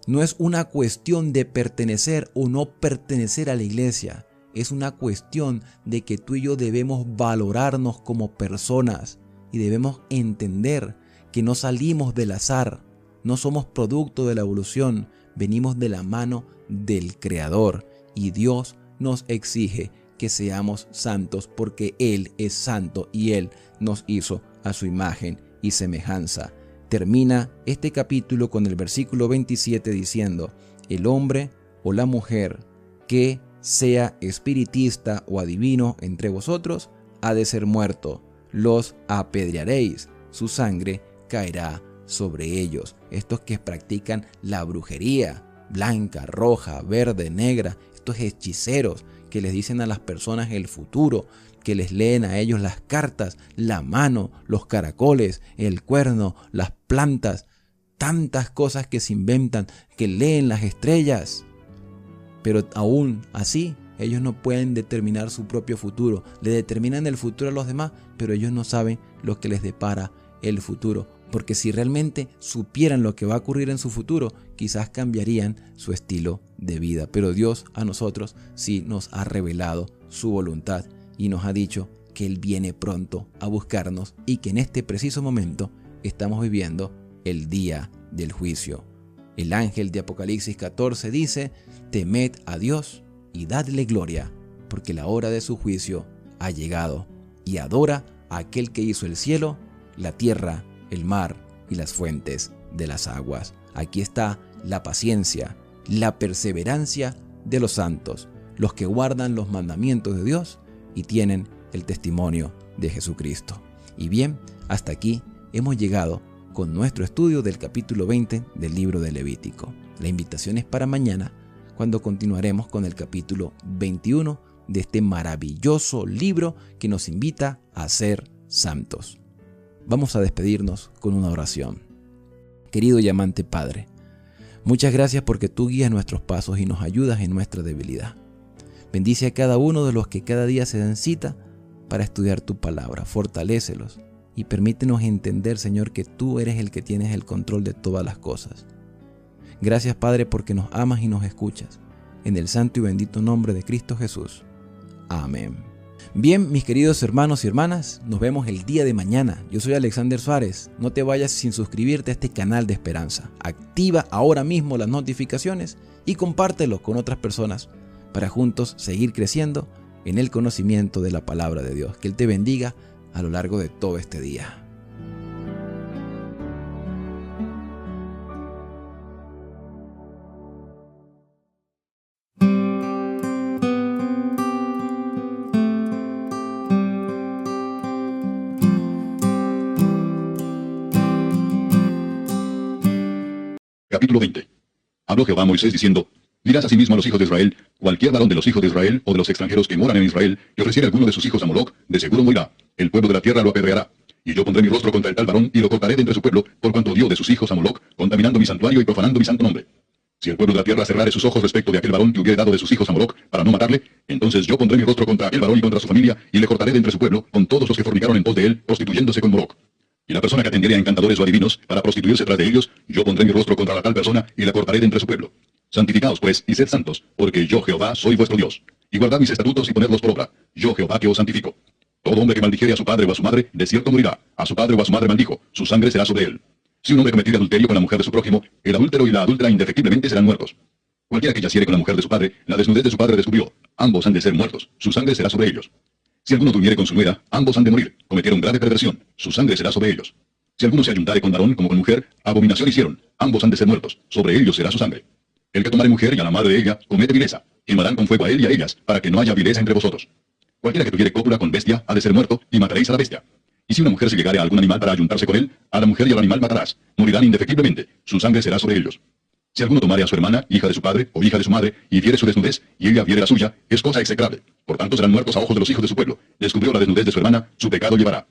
No es una cuestión de pertenecer o no pertenecer a la iglesia. Es una cuestión de que tú y yo debemos valorarnos como personas y debemos entender que no salimos del azar, no somos producto de la evolución, venimos de la mano del Creador y Dios nos exige que seamos santos porque Él es santo y Él nos hizo a su imagen y semejanza. Termina este capítulo con el versículo 27 diciendo: el hombre o la mujer que sea espiritista o adivino entre vosotros ha de ser muerto, los apedrearéis, su sangre caerá sobre ellos. Estos que practican la brujería, blanca, roja, verde, negra, estos hechiceros que les dicen a las personas el futuro, que les leen a ellos las cartas, la mano, los caracoles, el cuerno, las plantas, tantas cosas que se inventan, que leen las estrellas. Pero aún así, ellos no pueden determinar su propio futuro. Le determinan el futuro a los demás, pero ellos no saben lo que les depara el futuro. Porque si realmente supieran lo que va a ocurrir en su futuro, quizás cambiarían su estilo de vida. Pero Dios a nosotros sí nos ha revelado su voluntad y nos ha dicho que Él viene pronto a buscarnos y que en este preciso momento estamos viviendo el día del juicio. El ángel de Apocalipsis 14 dice: temed a Dios y dadle gloria, porque la hora de su juicio ha llegado, y adora a aquel que hizo el cielo, la tierra, el mar y las fuentes de las aguas. Aquí está la paciencia, la perseverancia de los santos, los que guardan los mandamientos de Dios y tienen el testimonio de Jesucristo. Y bien, hasta aquí hemos llegado con nuestro estudio del capítulo 20 del libro de Levítico. La invitación es para mañana, cuando continuaremos con el capítulo 21 de este maravilloso libro que nos invita a ser santos. Vamos a despedirnos con una oración. Querido y amante Padre, muchas gracias porque tú guías nuestros pasos y nos ayudas en nuestra debilidad. Bendice a cada uno de los que cada día se dan cita para estudiar tu palabra. Fortalécelos y permítenos entender, Señor, que tú eres el que tienes el control de todas las cosas. Gracias, Padre, porque nos amas y nos escuchas. En el santo y bendito nombre de Cristo Jesús. Amén. Bien, mis queridos hermanos y hermanas, nos vemos el día de mañana. Yo soy Alexander Suárez. No te vayas sin suscribirte a este canal de esperanza. Activa ahora mismo las notificaciones y compártelo con otras personas para juntos seguir creciendo en el conocimiento de la palabra de Dios. Que Él te bendiga a lo largo de todo este día. Capítulo 20. Habló Jehová a Moisés diciendo: dirás asimismo a los hijos de Israel: cualquier varón de los hijos de Israel o de los extranjeros que moran en Israel, que ofreciere alguno de sus hijos a Moloc, de seguro morirá. El pueblo de la tierra lo apedreará. Y yo pondré mi rostro contra el tal varón, y lo cortaré de entre su pueblo, por cuanto dio de sus hijos a Moloc, contaminando mi santuario y profanando mi santo nombre. Si el pueblo de la tierra cerrare sus ojos respecto de aquel varón que hubiere dado de sus hijos a Moloc, para no matarle, entonces yo pondré mi rostro contra aquel varón y contra su familia, y le cortaré de entre su pueblo, con todos los que fornicaron en pos de él, prostituyéndose con Moloc. Y la persona que atendiere a encantadores o adivinos, para prostituirse tras de ellos, yo pondré mi rostro contra la tal persona, y la cortaré de entre su pueblo. Santificaos pues, y sed santos, porque yo Jehová soy vuestro Dios. Y guardad mis estatutos y ponedlos por obra. Yo Jehová que os santifico. Todo hombre que maldijere a su padre o a su madre, de cierto morirá. A su padre o a su madre maldijo, su sangre será sobre él. Si un hombre cometiere adulterio con la mujer de su prójimo, el adúltero y la adúltera indefectiblemente serán muertos. Cualquiera que yaciere con la mujer de su padre, la desnudez de su padre descubrió. Ambos han de ser muertos, su sangre será sobre ellos. Si alguno durmiere con su nuera, ambos han de morir. Cometieron grave perversión, su sangre será sobre ellos. Si alguno se ayuntare con varón como con mujer, abominación hicieron. Ambos han de ser muertos, sobre ellos será su sangre. El que tomare mujer y a la madre de ella, comete vileza. Quemarán con fuego a él y a ellas, para que no haya vileza entre vosotros. Cualquiera que tuviere cópula con bestia, ha de ser muerto, y mataréis a la bestia. Y si una mujer se llegare a algún animal para ayuntarse con él, a la mujer y al animal matarás. Morirán indefectiblemente. Su sangre será sobre ellos. Si alguno tomare a su hermana, hija de su padre, o hija de su madre, y viere su desnudez, y ella viere la suya, es cosa execrable. Por tanto serán muertos a ojos de los hijos de su pueblo. Descubrió la desnudez de su hermana, su pecado llevará.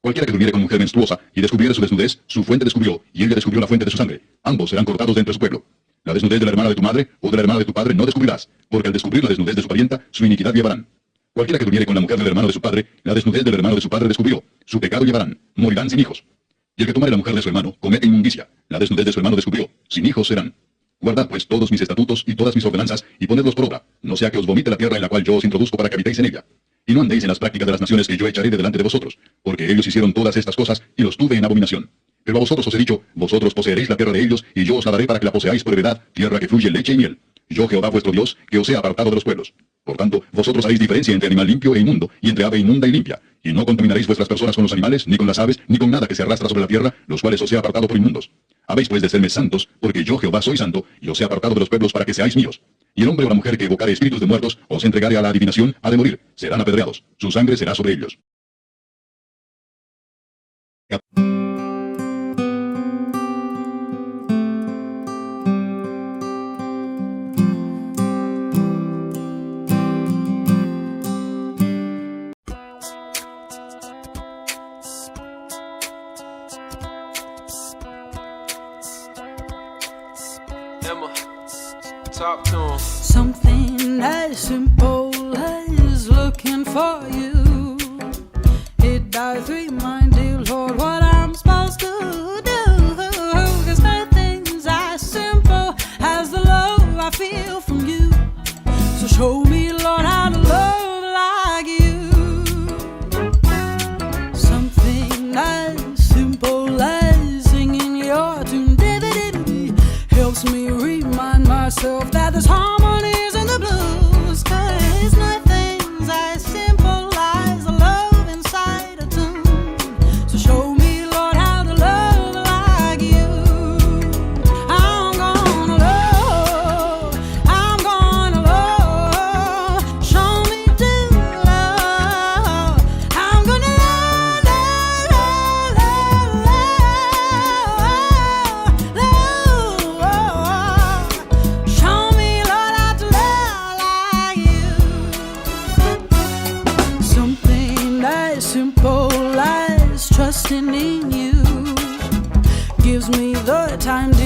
Cualquiera que durmiere con mujer menstruosa, y descubriere su desnudez, su fuente descubrió, y ella descubrió la fuente de su sangre. Ambos serán cortados de entre su pueblo. La desnudez de la hermana de tu madre, o de la hermana de tu padre, no descubrirás, porque al descubrir la desnudez de su parienta, su iniquidad llevarán. Cualquiera que durmiere con la mujer del hermano de su padre, la desnudez del hermano de su padre descubrió, su pecado llevarán, morirán sin hijos. Y el que tomare la mujer de su hermano, comete inmundicia, la desnudez de su hermano descubrió, sin hijos serán. Guardad pues todos mis estatutos y todas mis ordenanzas, y ponedlos por obra, no sea que os vomite la tierra en la cual yo os introduzco para que habitéis en ella. Y no andéis en las prácticas de las naciones que yo echaré de delante de vosotros, porque ellos hicieron todas estas cosas, y los tuve en abominación. Pero a vosotros os he dicho, vosotros poseeréis la tierra de ellos, y yo os la daré para que la poseáis por heredad, tierra que fluye leche y miel. Yo Jehová vuestro Dios, que os he apartado de los pueblos. Por tanto, vosotros haréis diferencia entre animal limpio e inmundo, y entre ave inmunda y limpia. Y no contaminaréis vuestras personas con los animales, ni con las aves, ni con nada que se arrastra sobre la tierra, los cuales os he apartado por inmundos. Habéis pues de serme santos, porque yo Jehová soy santo, y os he apartado de los pueblos para que seáis míos. Y el hombre o la mujer que evocare espíritus de muertos, os entregare a la adivinación, ha de morir, serán apedreados, su sangre será sobre ellos. Something as simple as looking for you. It does remind you, Lord, what I'm supposed to do. 'Cause nothing's as simple as the love I feel from you. So show me, Lord, how to love like you. Something as simple as singing your tune helps me remind myself that there's harmonies in the blues. 'Cause nothing's as simple as the love inside a tune. So show me, Lord, how to love like you. I'm gonna love, show me to love. I'm gonna love, show me, Lord, how to love like you. Something as simple as trusting in you gives me the time to